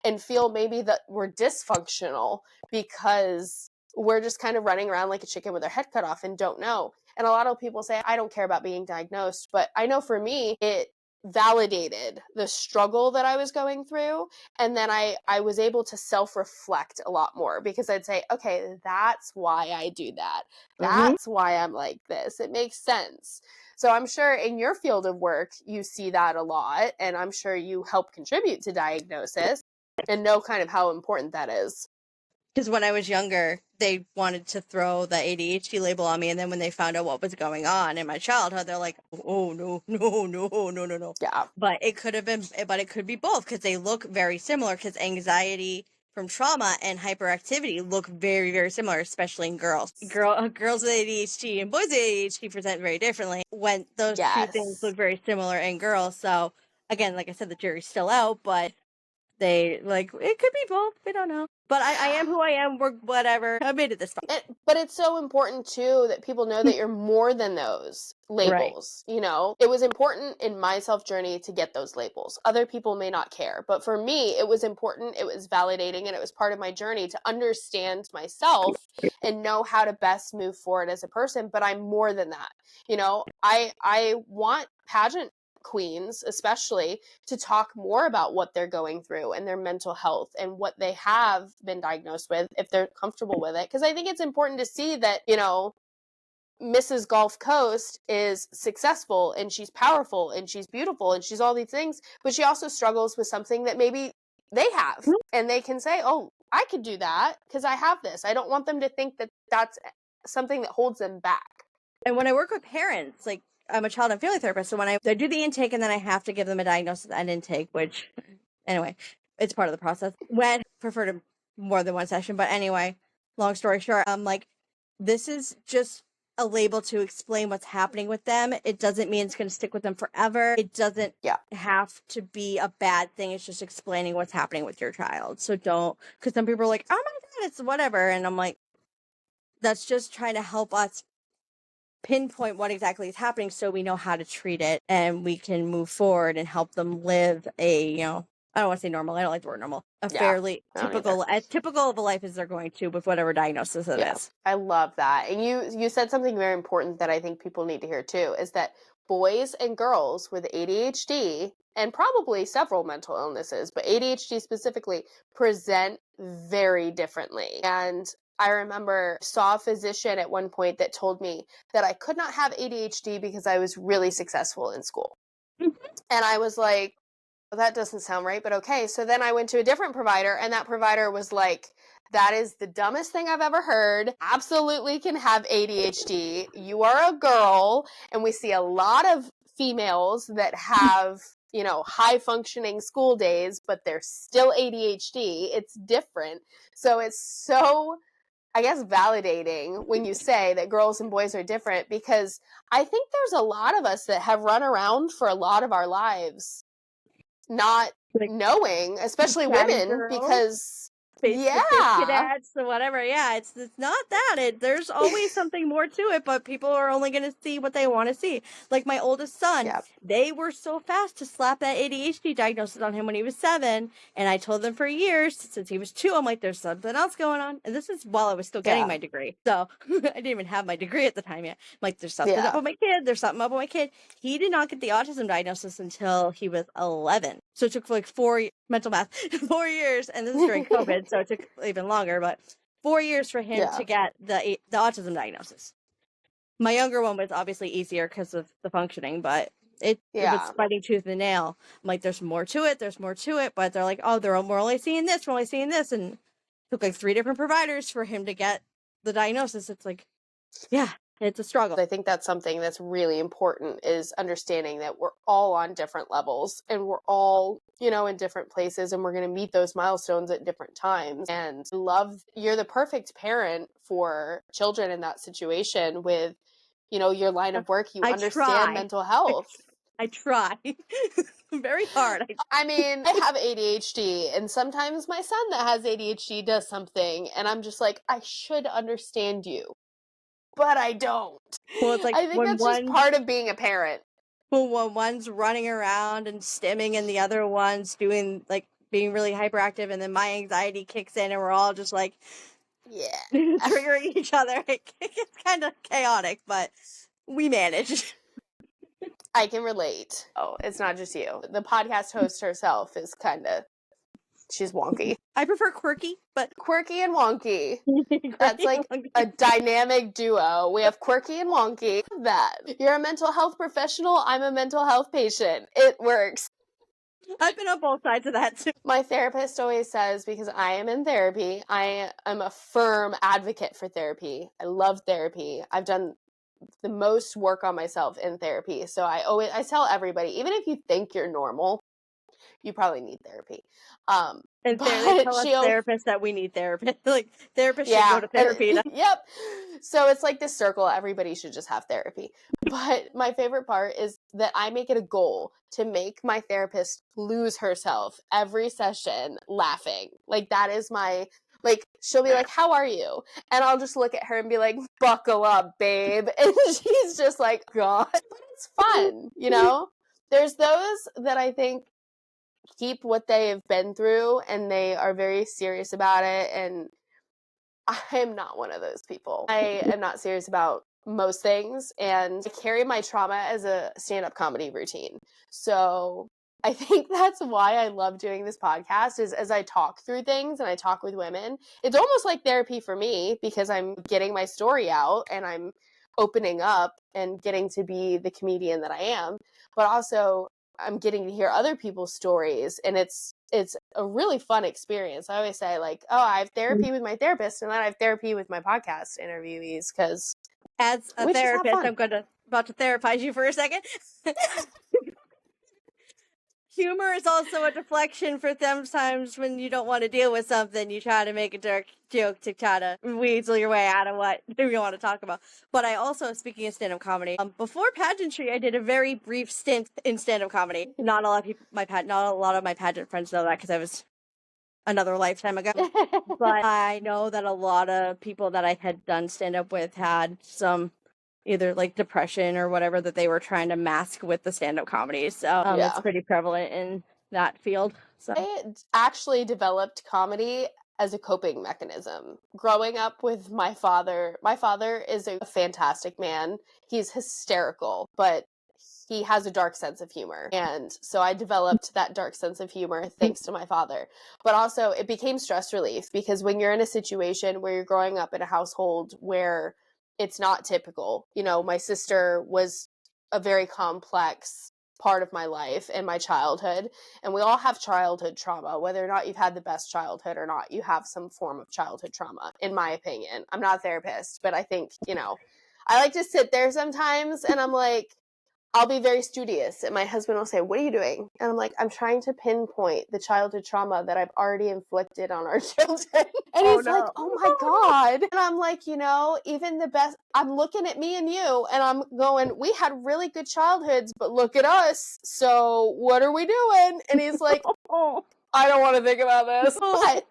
and feel maybe that we're dysfunctional because we're just kind of running around like a chicken with our head cut off and don't know. And a lot of people say, I don't care about being diagnosed. But I know for me, it validated the struggle that I was going through. And then I was able to self-reflect a lot more, because I'd say, okay, that's why I do that. That's why I'm like this. It makes sense. So I'm sure in your field of work, you see that a lot. And I'm sure you help contribute to diagnosis and know kind of how important that is. Because when I was younger, they wanted to throw the ADHD label on me, and then when they found out what was going on in my childhood, they're like, "Oh no, no, no, no, no, no!" Yeah. But it could be both, because they look very similar. Because anxiety from trauma and hyperactivity look very, very similar, especially in girls. Girls with ADHD and boys with ADHD present very differently. When those two things look very similar in girls, so again, like I said, the jury's still out, but they it could be both. We don't know. But I am who I am. We're whatever. I made it this far. But it's so important too that people know that you're more than those labels. Right. It was important in my self journey to get those labels. Other people may not care, but for me, it was important. It was validating, and it was part of my journey to understand myself and know how to best move forward as a person. But I'm more than that. I want pageant queens especially to talk more about what they're going through and their mental health and what they have been diagnosed with, if they're comfortable with it. Because I think it's important to see that, Mrs. Gulf Coast is successful and she's powerful and she's beautiful and she's all these things, but she also struggles with something that maybe they have, and they can say, oh, I could do that because I have this. I don't want them to think that that's something that holds them back. And when I work with parents, like, I'm a child and family therapist, so when I do the intake, and then I have to give them a diagnosis and intake, which, anyway, it's part of the process. When I prefer to more than one session, but anyway, long story short, I'm like, this is just a label to explain what's happening with them. It doesn't mean it's going to stick with them forever. It doesn't have to be a bad thing. It's just explaining what's happening with your child. So don't, because some people are like, oh my God, it's whatever. And I'm like, that's just trying to help us pinpoint what exactly is happening so we know how to treat it and we can move forward and help them live a, I don't want to say normal. I don't like the word normal. Fairly typical, as typical of a life as they're going to with whatever diagnosis it is. I love that. And you said something very important that I think people need to hear too, is that boys and girls with ADHD, and probably several mental illnesses, but ADHD specifically, present very differently. And I remember saw a physician at one point that told me that I could not have ADHD because I was really successful in school. And I was like, well, that doesn't sound right, but okay. So then I went to a different provider, and that provider was like, that is the dumbest thing I've ever heard. Absolutely can have ADHD. You are a girl. And we see a lot of females that have, high functioning school days, but they're still ADHD. It's different. So it's so I guess, validating when you say that girls and boys are different, because I think there's a lot of us that have run around for a lot of our lives not Like knowing, especially catty women, girls, because the space yeah, cadets, or whatever. Yeah, it's not that. There's always something more to it, but people are only going to see what they want to see. Like my oldest son, yeah, they were so fast to slap that ADHD diagnosis on him when he was 7, and I told them for years since he was 2, I'm like, there's something else going on, and this is while I was still getting yeah, my degree, so I didn't even have my degree at the time yet. I'm like, there's something up yeah. with my kid. There's something up with my kid. He did not get the autism diagnosis until he was 11, so it took like 4 years, and this is during COVID, so it took even longer, but 4 years for him Yeah. to get the autism diagnosis. My younger one was obviously easier because of the functioning, but it was fighting tooth and nail. I'm like, there's more to it, but they're like, oh, we're only seeing this, and it took like 3 different providers for him to get the diagnosis. It's like, yeah, it's a struggle. I think that's something that's really important, is understanding that we're all on different levels and we're all, in different places, and we're going to meet those milestones at different times. And you're the perfect parent for children in that situation with, your line of work. You understand mental health. I try very hard. I mean, I have ADHD, and sometimes my son that has ADHD does something, and I'm just like, I should understand you, but I don't. Well, it's like I think that's just part of being a parent. Well, one's running around and stimming, and the other one's doing being really hyperactive, and then my anxiety kicks in, and we're all just like, yeah, triggering each other. It's kind of chaotic, but we manage. I can relate. Oh, it's not just you. The podcast host herself is she's wonky. I prefer quirky, but quirky and wonky. That's like a dynamic duo. We have quirky and wonky. That you're a mental health professional, I'm a mental health patient. It works. I've been on both sides of that too. My therapist always says, because I am in therapy, I am a firm advocate for therapy. I love therapy. I've done the most work on myself in therapy. So I tell everybody, even if you think you're normal, you probably need therapy. And they tell us therapists that we need therapists. Like, therapists should go to therapy. Yep. So it's like this circle. Everybody should just have therapy. But my favorite part is that I make it a goal to make my therapist lose herself every session laughing. Like, that is she'll be like, how are you? And I'll just look at her and be like, buckle up, babe. And she's just like, God. But it's fun, There's those that I think keep what they have been through, and they are very serious about it, and I am not one of those people. I am not serious about most things, and I carry my trauma as a stand-up comedy routine. So I think that's why I love doing this podcast, is as I talk through things and I talk with women, it's almost like therapy for me, because I'm getting my story out and I'm opening up and getting to be the comedian that I am, but also I'm getting to hear other people's stories, and it's a really fun experience. I always say, like, oh, I have therapy with my therapist, and then I have therapy with my podcast interviewees, because as a therapist, I'm about to therapize you for a second. Humor is also a deflection for sometimes when you don't want to deal with something. You try to make a dark joke to try to weasel your way out of what you want to talk about. But I also, speaking of stand-up comedy, before pageantry, I did a very brief stint in stand-up comedy. Not a lot of people, not a lot of my pageant friends know that, because I was another lifetime ago. But I know that a lot of people that I had done stand-up with had some either like depression or whatever that they were trying to mask with the stand-up comedy. So it's pretty prevalent in that field. So I actually developed comedy as a coping mechanism. Growing up with my father is a fantastic man. He's hysterical, but he has a dark sense of humor. And so I developed that dark sense of humor thanks to my father. But also it became stress relief, because when you're in a situation where you're growing up in a household where it's not typical, my sister was a very complex part of my life and my childhood, and we all have childhood trauma. Whether or not you've had the best childhood or not, you have some form of childhood trauma, in my opinion. I'm not a therapist, but I think, I like to sit there sometimes and I'm like, I'll be very studious, and my husband will say, "What are you doing?" And I'm like, "I'm trying to pinpoint the childhood trauma that I've already inflicted on our children." And Oh he's like, no. "Oh my God." And I'm like, even the best, I'm looking at me and you, and I'm going, "We had really good childhoods, but look at us. So what are we doing?" And he's like, Oh. "I don't want to think about this." But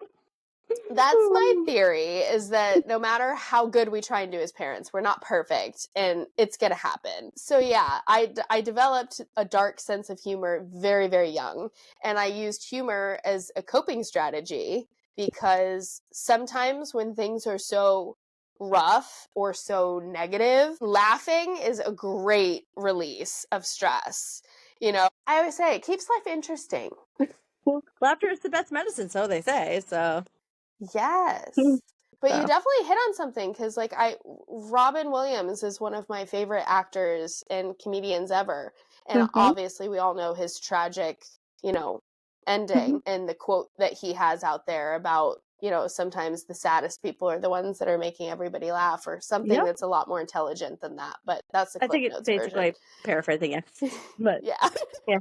that's my theory, is that no matter how good we try and do as parents, we're not perfect, and it's going to happen. So yeah, I developed a dark sense of humor very, very young, and I used humor as a coping strategy, because sometimes when things are so rough or so negative, laughing is a great release of stress. I always say it keeps life interesting. Well, laughter is the best medicine, so they say. So Yes. But you so definitely hit on something, because Robin Williams is one of my favorite actors and comedians ever. And Mhm. obviously we all know his tragic, Mhm. ending, and the quote that he has out there about, sometimes the saddest people are the ones that are making everybody laugh, or something Yep. that's a lot more intelligent than that. But that's the I Cliff think it's Notes version. basically paraphrasing it, but Yeah. yeah,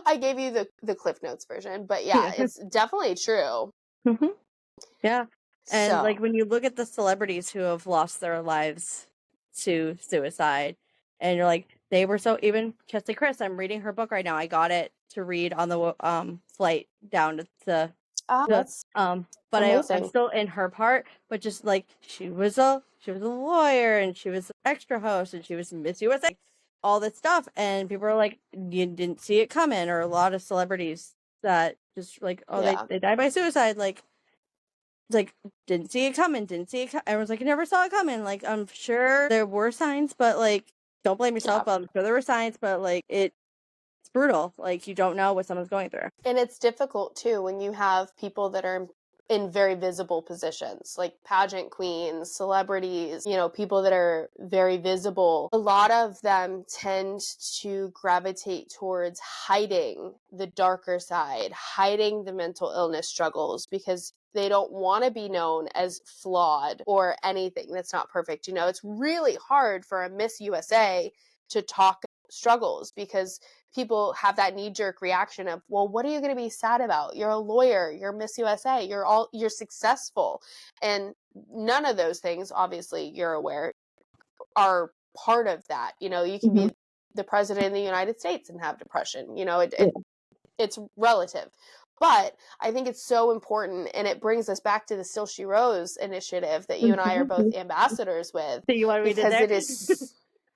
I gave you the Cliff Notes version, but yeah, yeah. it's definitely true. Mhm. Yeah. And like So, when you look at the celebrities who have lost their lives to suicide, and you're like, they were so, even Chesty Chris, I'm reading her book right now. I got it to read on the flight down to that's but I'm amazing. still in her part, but just like she was a lawyer, and she was an extra host, and she was Miss USA, all this stuff, and people are like, you didn't see it coming, or a lot of celebrities that just like, oh, Yeah. they died by suicide, like it's like, didn't see it coming, didn't see it everyone's like, I never saw it coming. Like, I'm sure there were signs, but like, don't blame yourself, Yeah. but I'm sure there were signs, but like, it's brutal. Like, you don't know what someone's going through. And it's difficult too when you have people that are in very visible positions, like pageant queens, celebrities, people that are very visible. A lot of them tend to gravitate towards hiding the darker side, hiding the mental illness struggles, because they don't want to be known as flawed or anything that's not perfect. It's really hard for a Miss USA to talk struggles, because people have that knee-jerk reaction of, well, what are you going to be sad about? You're a lawyer, you're Miss USA, you're successful. And none of those things, obviously you're aware, are part of that. You can Mm-hmm. be the president of the United States and have depression. Yeah. It's relative. But I think it's so important, and it brings us back to the Still She Rose initiative that you and I are both ambassadors with, See what we did because there? it is,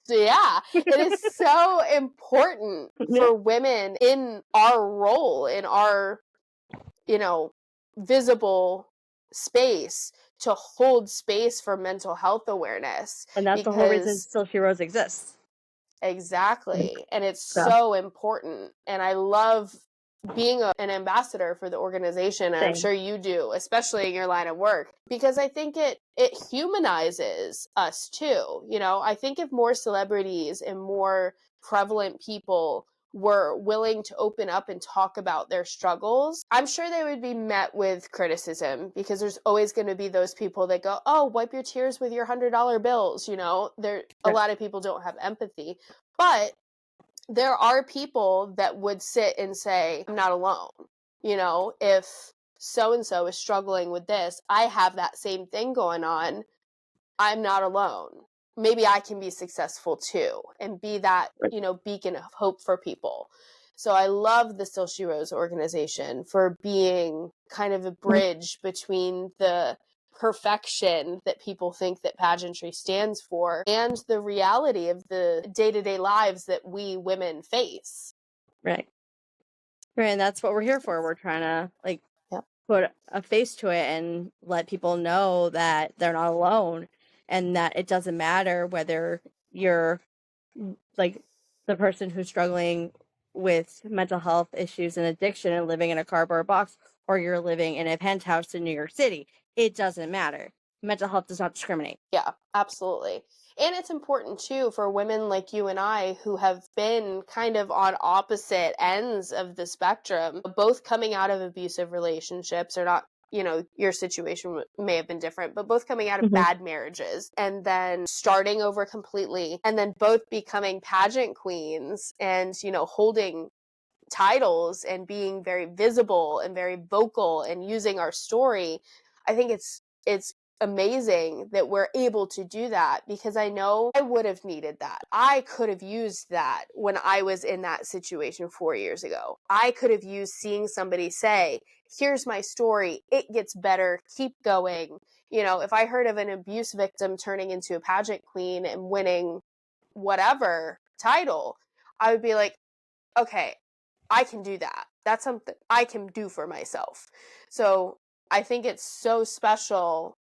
yeah, it is so important Yeah. for women in our role, in our, you know, visible space, to hold space for mental health awareness, And that's the whole reason because Still Heroes exists. exactly. And it's So, so important. And I love being an ambassador for the organization. And I'm same. sure you do, especially in your line of work, because I think it humanizes us too. I think if more celebrities and more prevalent people were willing to open up and talk about their struggles, I'm sure they would be met with criticism, because there's always going to be those people that go, "Oh, wipe your tears with your $100 bills." A Right. lot of people don't have empathy. But there are people that would sit and say, "I'm not alone." If so and so is struggling with this, I have that same thing going on. I'm not alone. Maybe I can be successful too, and be that, Right. beacon of hope for people. So I love the Still She Rose organization for being kind of a bridge between the perfection that people think that pageantry stands for, and the reality of the day-to-day lives that we women face. Right. Right. And that's what we're here for. We're trying to like Yep. put a face to it and let people know that they're not alone, and that it doesn't matter whether you're like the person who's struggling with mental health issues and addiction and living in a cardboard box, or you're living in a penthouse in New York City. It doesn't matter. Mental health does not discriminate. Yeah, absolutely. And it's important too for women like you and I, who have been kind of on opposite ends of the spectrum, both coming out of abusive relationships, or not you know, your situation may have been different, but both coming out of bad marriages and then starting over completely, and then both becoming pageant queens and, you know, holding titles and being very visible and very vocal and using our story. I think it's amazing that we're able to do that, because I know I would have needed that. I could have used that when I was in that situation 4 years ago. I could have used seeing somebody say, here's my story, it gets better, keep going. You know, if I heard of an abuse victim turning into a pageant queen and winning whatever title, I would be like, okay, I can do that. That's something I can do for myself. So I think it's so special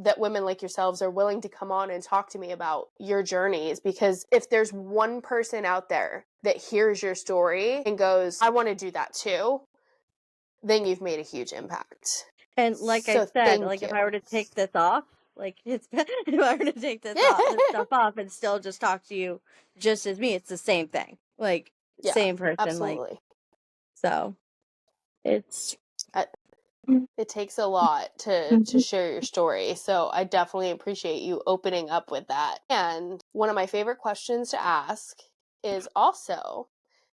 that women like yourselves are willing to come on and talk to me about your journeys, because if there's one person out there that hears your story and goes, I want to do that too, then you've made a huge impact. And like I said, like if I were to take this off, like if I were to take this stuff off and still just talk to you just as me, it's the same thing. Like same person. Absolutely. Like, so it's it takes a lot to share your story. So I definitely appreciate you opening up with that. And one of my favorite questions to ask is also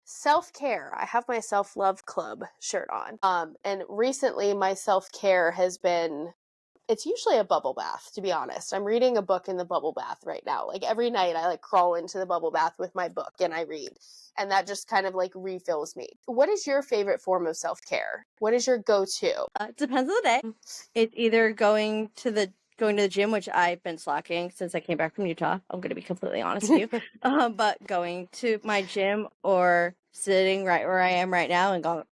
self-care. I have my self-love club shirt on. And recently my self-care has been, it's usually a bubble bath, to be honest. I'm reading a book in the bubble bath right now. Like every night I like crawl into the bubble bath with my book and I read. And that just kind of like refills me. What is your favorite form of self-care? What is your go-to? It depends on the day. It's either going to the gym, which I've been slacking since I came back from Utah. I'm going to be completely honest with you. But going to my gym or sitting right where I am right now and going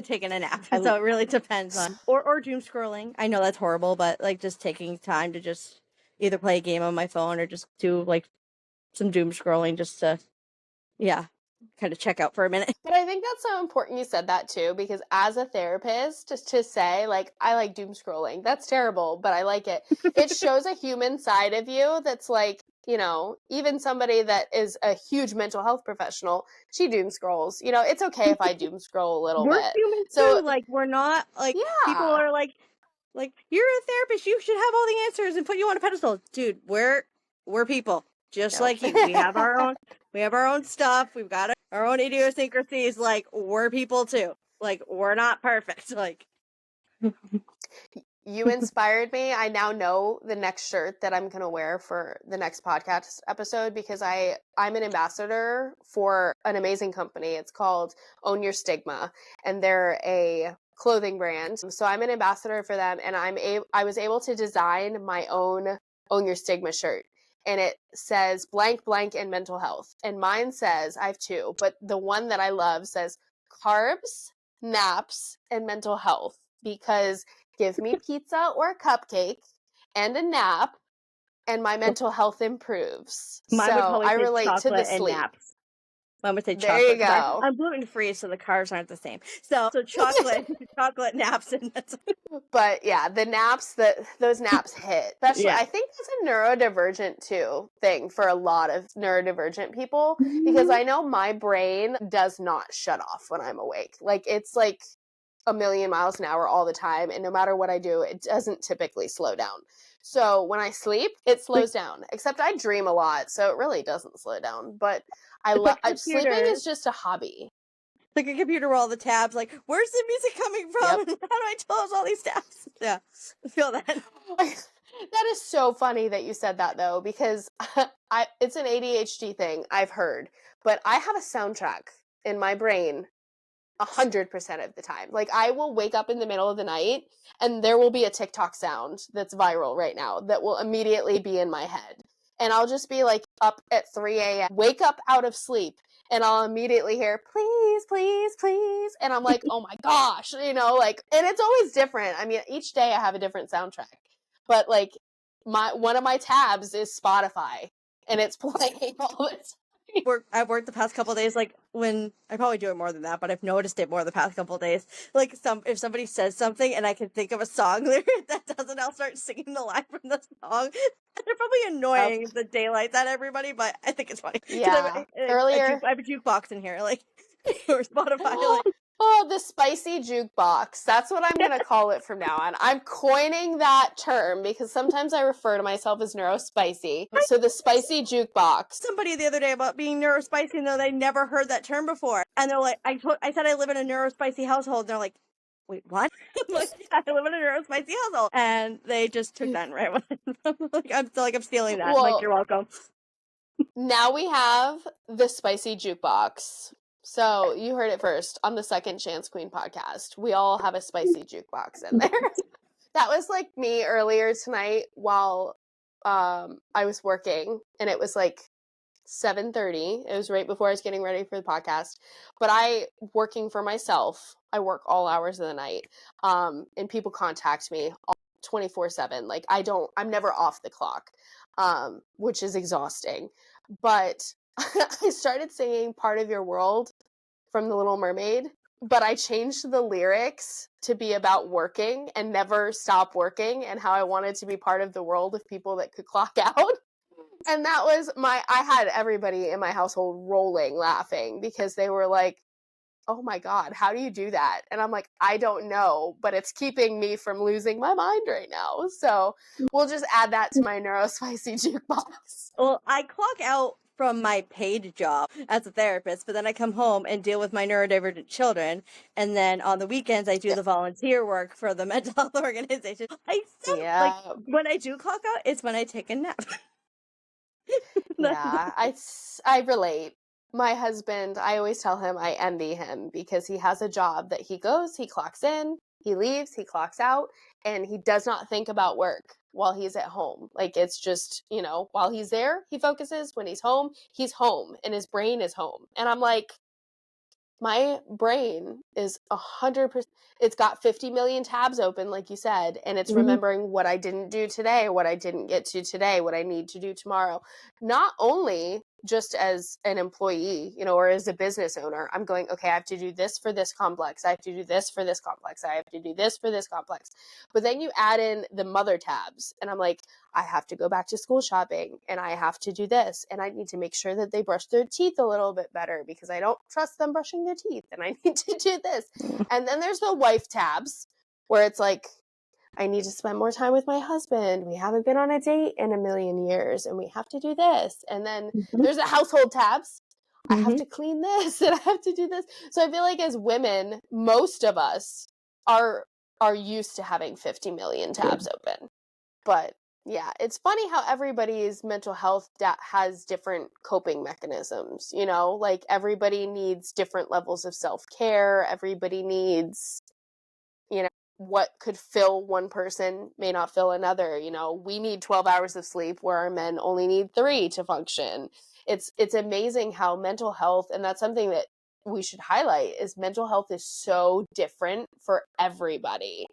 taking a nap. So it really depends on, or doom scrolling. I know that's horrible, but like just taking time to just either play a game on my phone or just do like some doom scrolling just to, kind of check out for a minute. But I think that's so important you said that too, because as a therapist, just to say like, I like doom scrolling, that's terrible, but I like it. It shows a human side of you that's like, you know, even somebody that is a huge mental health professional, she doom scrolls. You know, it's okay if I doom scroll a little We're bit. humans So too. Like we're not like people are like you're a therapist, you should have all the answers and put you on a pedestal. Dude, we're people just like you. We have our own stuff. We've got our own idiosyncrasies. Like we're people too. Like we're not perfect. Like you inspired me. I now know the next shirt that I'm going to wear for the next podcast episode, because I'm an ambassador for an amazing company. It's called Own Your Stigma, and they're a clothing brand. So I'm an ambassador for them, and I was able to design my own Own Your Stigma shirt. And it says blank, blank, and mental health. And mine says, I have two, but the one that I love says carbs, naps, and mental health, because give me pizza or a cupcake and a nap, and my mental health improves. Mine would so probably I say relate to the chocolate and sleep. naps. Mine would say There chocolate. you go. I'm gluten free, so the carbs aren't the same. So chocolate, chocolate naps, and that's. But yeah, the naps, those naps hit. Especially, I think that's a neurodivergent too thing for a lot of neurodivergent people, because I know my brain does not shut off when I'm awake. Like it's like a million miles an hour all the time, and no matter what I do, it doesn't typically slow down. So when I sleep, it slows down. Except I dream a lot, so it really doesn't slow down. But I love sleeping is just a hobby. Like a computer where all the tabs, like, where's the music coming from? Yep. How do I close all these tabs? Yeah, I feel that. That is so funny that you said that, though, because it's an ADHD thing, I've heard. But I have a soundtrack in my brain 100% of the time. Like, I will wake up in the middle of the night, and there will be a TikTok sound that's viral right now that will immediately be in my head. And I'll just be, like, up at 3 a.m., wake up out of sleep, and I'll immediately hear, please, please, please. And I'm like, oh my gosh, you know, like, and it's always different. I mean, each day I have a different soundtrack. But, like, one of my tabs is Spotify, and it's playing all the time. I've worked the past couple of days, like when I probably do it more than that, but I've noticed it more the past couple of days. Like if somebody says something and I can think of a song lyric that doesn't, I'll start singing the line from the song. They're probably annoying the daylights at everybody, but I think it's funny. Yeah. Earlier I have a jukebox in here, like or Spotify. Like, Oh, the spicy jukebox. That's what I'm going to call it from now on. I'm coining that term because sometimes I refer to myself as neurospicy. So the spicy jukebox. Somebody the other day about being neurospicy, and they never heard that term before. And they're like, I said I live in a neurospicy household. And they're like, wait, what? I'm like, yeah, I live in a neurospicy household. And they just took that and ran with it. I'm stealing that. Well, I'm like, you're welcome. Now we have the spicy jukebox. So you heard it first on the Second Chance Queen podcast. We all have a spicy jukebox in there. That was like me earlier tonight while I was working, and it was like 7:30. It was right before I was getting ready for the podcast. But working for myself, I work all hours of the night. And people contact me 24/7. Like I'm never off the clock, which is exhausting. But I started singing Part of Your World from The Little Mermaid, but I changed the lyrics to be about working and never stop working and how I wanted to be part of the world of people that could clock out. And that was I had everybody in my household rolling laughing because they were like, oh my God, how do you do that? And I'm like, I don't know, but it's keeping me from losing my mind right now. So we'll just add that to my neurospicy jukebox. Well, I clock out from my paid job as a therapist, but then I come home and deal with my neurodivergent children. And then on the weekends, I do the volunteer work for the mental health organization. Like, when I do clock out, it's when I take a nap. Yeah, I relate. My husband, I always tell him I envy him because he has a job that he goes, he clocks in, he leaves, he clocks out, and he does not think about work while he's at home. Like it's just, while he's there, he focuses. When he's home and his brain is home. And I'm like, my brain is 100%. It's got 50 million tabs open, like you said, and it's remembering what I didn't do today, what I didn't get to today, what I need to do tomorrow. Not only just as an employee, or as a business owner, I'm going, okay, I have to do this for this complex. I have to do this for this complex. I have to do this for this complex. But then you add in the mother tabs, and I'm like, I have to go back to school shopping, and I have to do this, and I need to make sure that they brush their teeth a little bit better because I don't trust them brushing their teeth, and I need to do this. And then there's the wife tabs where it's like, I need to spend more time with my husband. We haven't been on a date in a million years, and we have to do this. And then there's the household tabs. I have to clean this, and I have to do this. So I feel like as women, most of us are used to having 50 million tabs open. But yeah, it's funny how everybody's mental health has different coping mechanisms, like everybody needs different levels of self-care. Everybody needs, what could fill one person may not fill another. We need 12 hours of sleep where our men only need 3 to function. It's amazing how mental health, and that's something that we should highlight, is mental health is so different for everybody.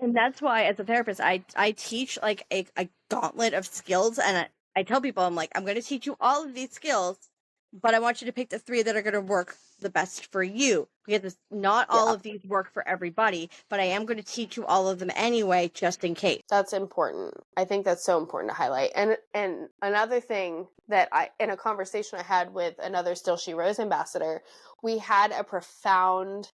And that's why, as a therapist, I teach like a gauntlet of skills, and I tell people, I'm like, I'm going to teach you all of these skills, but I want you to pick the 3 that are going to work the best for you, because not all of these work for everybody, but I am going to teach you all of them anyway, just in case. That's important. I think that's so important to highlight. And another thing that in a conversation I had with another Still She Rose ambassador, we had a profound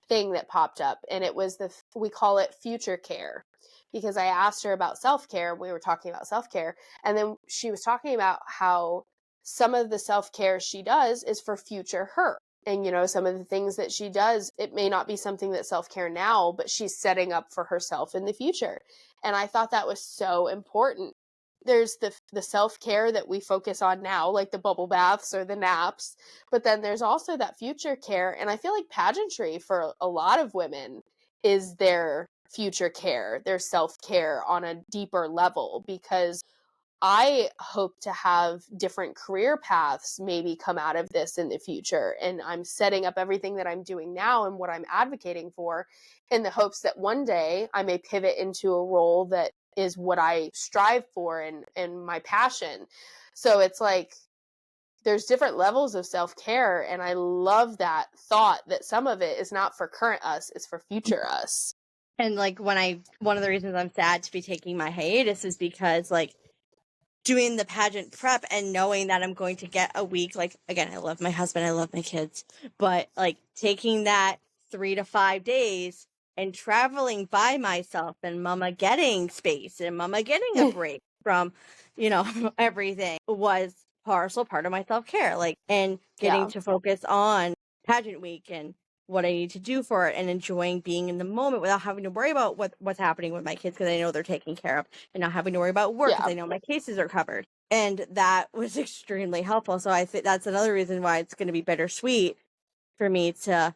thing that popped up, and it was we call it future care, because I asked her about self-care. We were talking about self-care, and then she was talking about how some of the self-care she does is for future her. And, some of the things that she does, it may not be something that's self-care now, but she's setting up for herself in the future. And I thought that was so important. There's the self-care that we focus on now, like the bubble baths or the naps, but then there's also that future care. And I feel like pageantry for a lot of women is their future care, their self-care on a deeper level, because I hope to have different career paths maybe come out of this in the future. And I'm setting up everything that I'm doing now and what I'm advocating for in the hopes that one day I may pivot into a role that is what I strive for and my passion. So it's like there's different levels of self-care. And I love that thought that some of it is not for current us, it's for future us. And like one of the reasons I'm sad to be taking my hiatus is because like doing the pageant prep and knowing that I'm going to get a week, like, again, I love my husband, I love my kids, but like taking that 3 to 5 days and traveling by myself and mama getting space and mama getting a break from, everything was part of my self-care, and getting Yeah. to focus on pageant week and what I need to do for it and enjoying being in the moment without having to worry about what's happening with my kids because I know they're taken care of, and not having to worry about work because Yeah. I know my cases are covered. And that was extremely helpful. So I think that's another reason why it's going to be bittersweet for me to,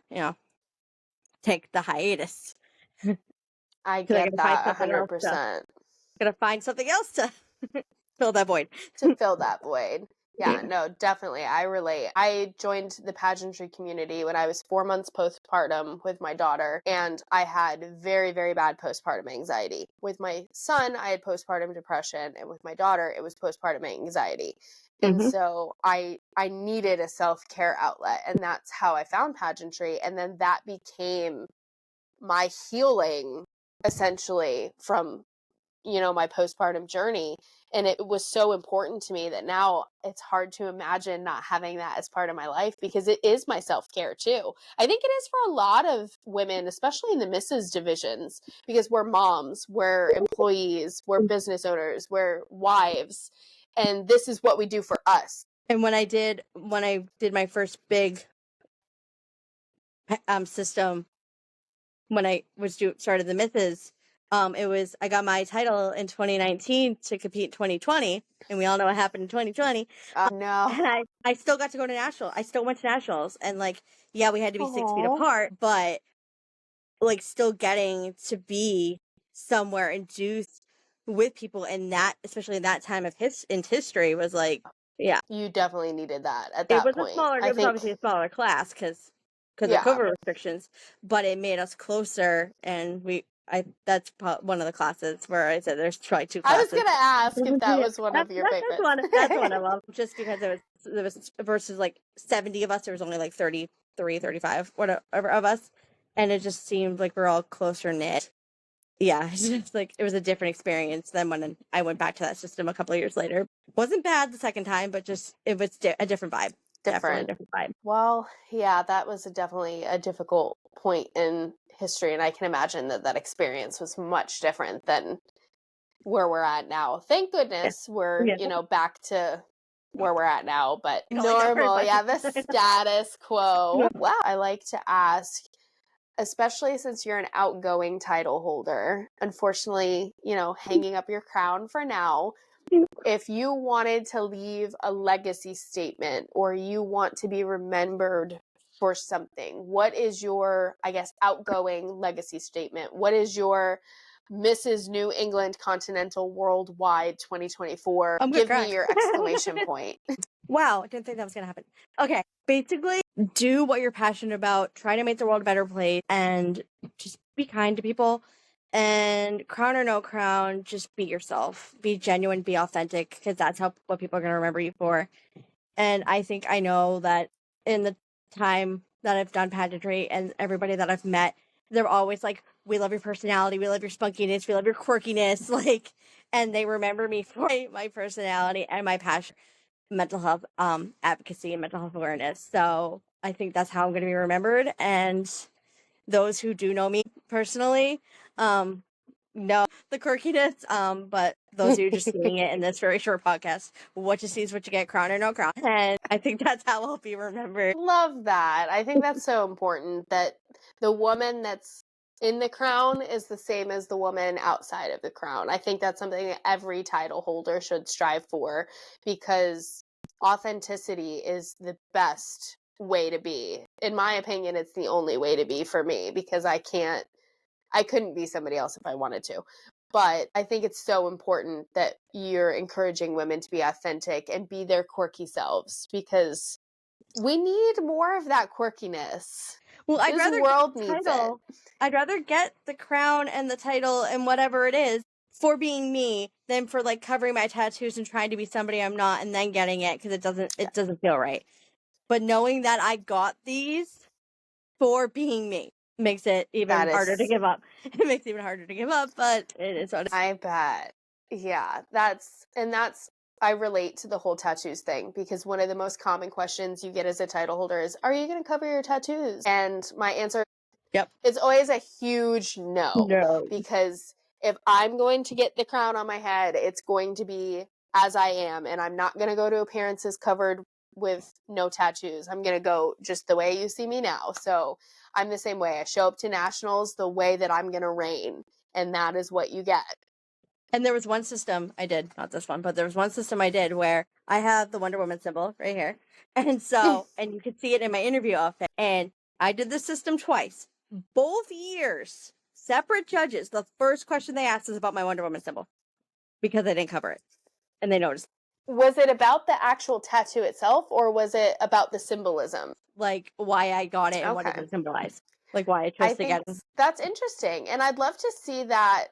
take the hiatus. I Because I get gotta find that something else to 100%. fill that void. To fill that void. Yeah, no, definitely. I relate. I joined the pageantry community when I was 4 months postpartum with my daughter, and I had very, very bad postpartum anxiety. With my son, I had postpartum depression, and with my daughter, it was postpartum anxiety. And Mhm. so I needed a self-care outlet, and that's how I found pageantry. And then that became my healing, essentially, from my postpartum journey. And it was so important to me that now it's hard to imagine not having that as part of my life, because it is my self-care too. I think it is for a lot of women, especially in the Mrs. divisions, because we're moms, we're employees, we're business owners, we're wives, and this is what we do for us. And when I did my first big system, when I started the Misses, I got my title in 2019 to compete in 2020, and we all know what happened in 2020. No. And I still got to go to national. I still went to nationals, and yeah, we had to be 6 feet Aww. apart, but still getting to be somewhere and do with people, and that, especially in that time of history, was yeah. You definitely needed that at It that was point. it was obviously a smaller class because of Yeah. COVID restrictions, but it made us closer, and that's one of the classes where I said there's probably two I was classes. gonna ask if that was one of your favorites. That's one of them, just because there was versus 70 of us, there was only 33, 35, whatever of us, and it just seemed like we're all closer knit. Yeah, it's just it was a different experience than when I went back to that system a couple of years later. Wasn't bad the second time, but just it was a different vibe. Definitely a different vibe. Well, yeah, that was definitely a difficult point in history, and I can imagine that experience was much different than where we're at now. Thank goodness we're, Yeah. back to where we're at now, but Normal, the status quo. Wow, I like to ask, especially since you're an outgoing title holder, unfortunately, hanging up your crown for now. If you wanted to leave a legacy statement, or you want to be remembered for something, what is your, I guess, outgoing legacy statement? What is your Mrs. New England Continental Worldwide 2024? Give me your exclamation point. Wow, I didn't think that was going to happen. Okay, basically, do what you're passionate about, try to make the world a better place, and just be kind to people. And crown or no crown, just be yourself. Be genuine, be authentic, because that's what people are going to remember you for. And I know that in the time that I've done pageantry and everybody that I've met, they're always we love your personality, we love your spunkiness, we love your quirkiness, and they remember me for my personality and my passion, mental health advocacy and mental health awareness. So I think that's how I'm going to be remembered. And those who do know me personally know the quirkiness, but those who are just seeing it in this very short podcast, what you see is what you get, crown or no crown. And I think that's how I'll be remembered. Love that. I think that's so important, that the woman that's in the crown is the same as the woman outside of the crown. I think that's something that every title holder should strive for, because authenticity is the best way to be. In my opinion, it's the only way to be for me, because I couldn't be somebody else if I wanted to. But I think it's so important that you're encouraging women to be authentic and be their quirky selves, because we need more of that quirkiness. Well, I'd rather get the crown and the title and whatever it is for being me than for covering my tattoos and trying to be somebody I'm not and then getting it, because it doesn't feel right. But knowing that I got these for being me makes it even harder to give up. It makes it even harder to give up, but it is what it is. I bet. Yeah, I relate to the whole tattoos thing, because one of the most common questions you get as a title holder is, are you going to cover your tattoos? And my answer, Yep. It's always a huge no, No. because if I'm going to get the crown on my head, it's going to be as I am, and I'm not going to go to appearances covered with no tattoos. I'm going to go just the way you see me now. So I'm the same way. I show up to nationals the way that I'm going to reign, and that is what you get. And there was one system I did, not this one, but there was one system I did where I have the Wonder Woman symbol right here. And so, and you could see it in my interview outfit. And I did the system twice. Both years, separate judges, the first question they asked is about my Wonder Woman symbol because I didn't cover it. And they noticed. Was it about the actual tattoo itself, or was it about the symbolism? Like why I got it and what it Okay. would symbolize. Like why I I chose to think get it. that's interesting. And I'd love to see that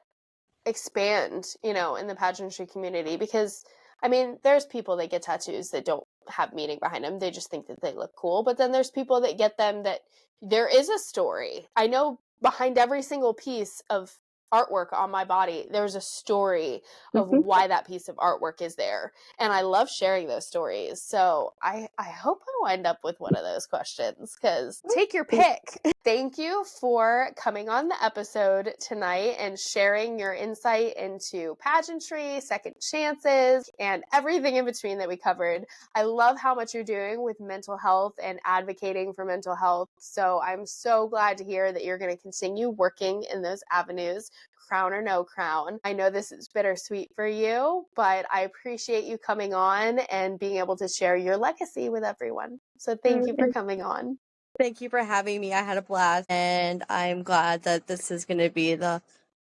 expand, in the pageantry community, because I mean, there's people that get tattoos that don't have meaning behind them. They just think that they look cool. But then there's people that get them that there is a story. I know behind every single piece of artwork on my body, there's a story of why that piece of artwork is there. And I love sharing those stories. So I hope I wind up with one of those questions, because take your pick. Thank you for coming on the episode tonight and sharing your insight into pageantry, second chances, and everything in between that we covered. I love how much you're doing with mental health and advocating for mental health. So I'm so glad to hear that you're going to continue working in those avenues, crown or no crown. I know this is bittersweet for you, but I appreciate you coming on and being able to share your legacy with everyone. So thank you for coming on. Thank you for having me. I had a blast, and I'm glad that this is going to be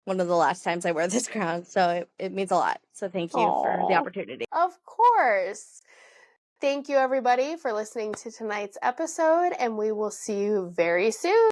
one of the last times I wear this crown. So it means a lot. So thank you for the Aw, opportunity. of course. Thank you, everybody, for listening to tonight's episode, and we will see you very soon.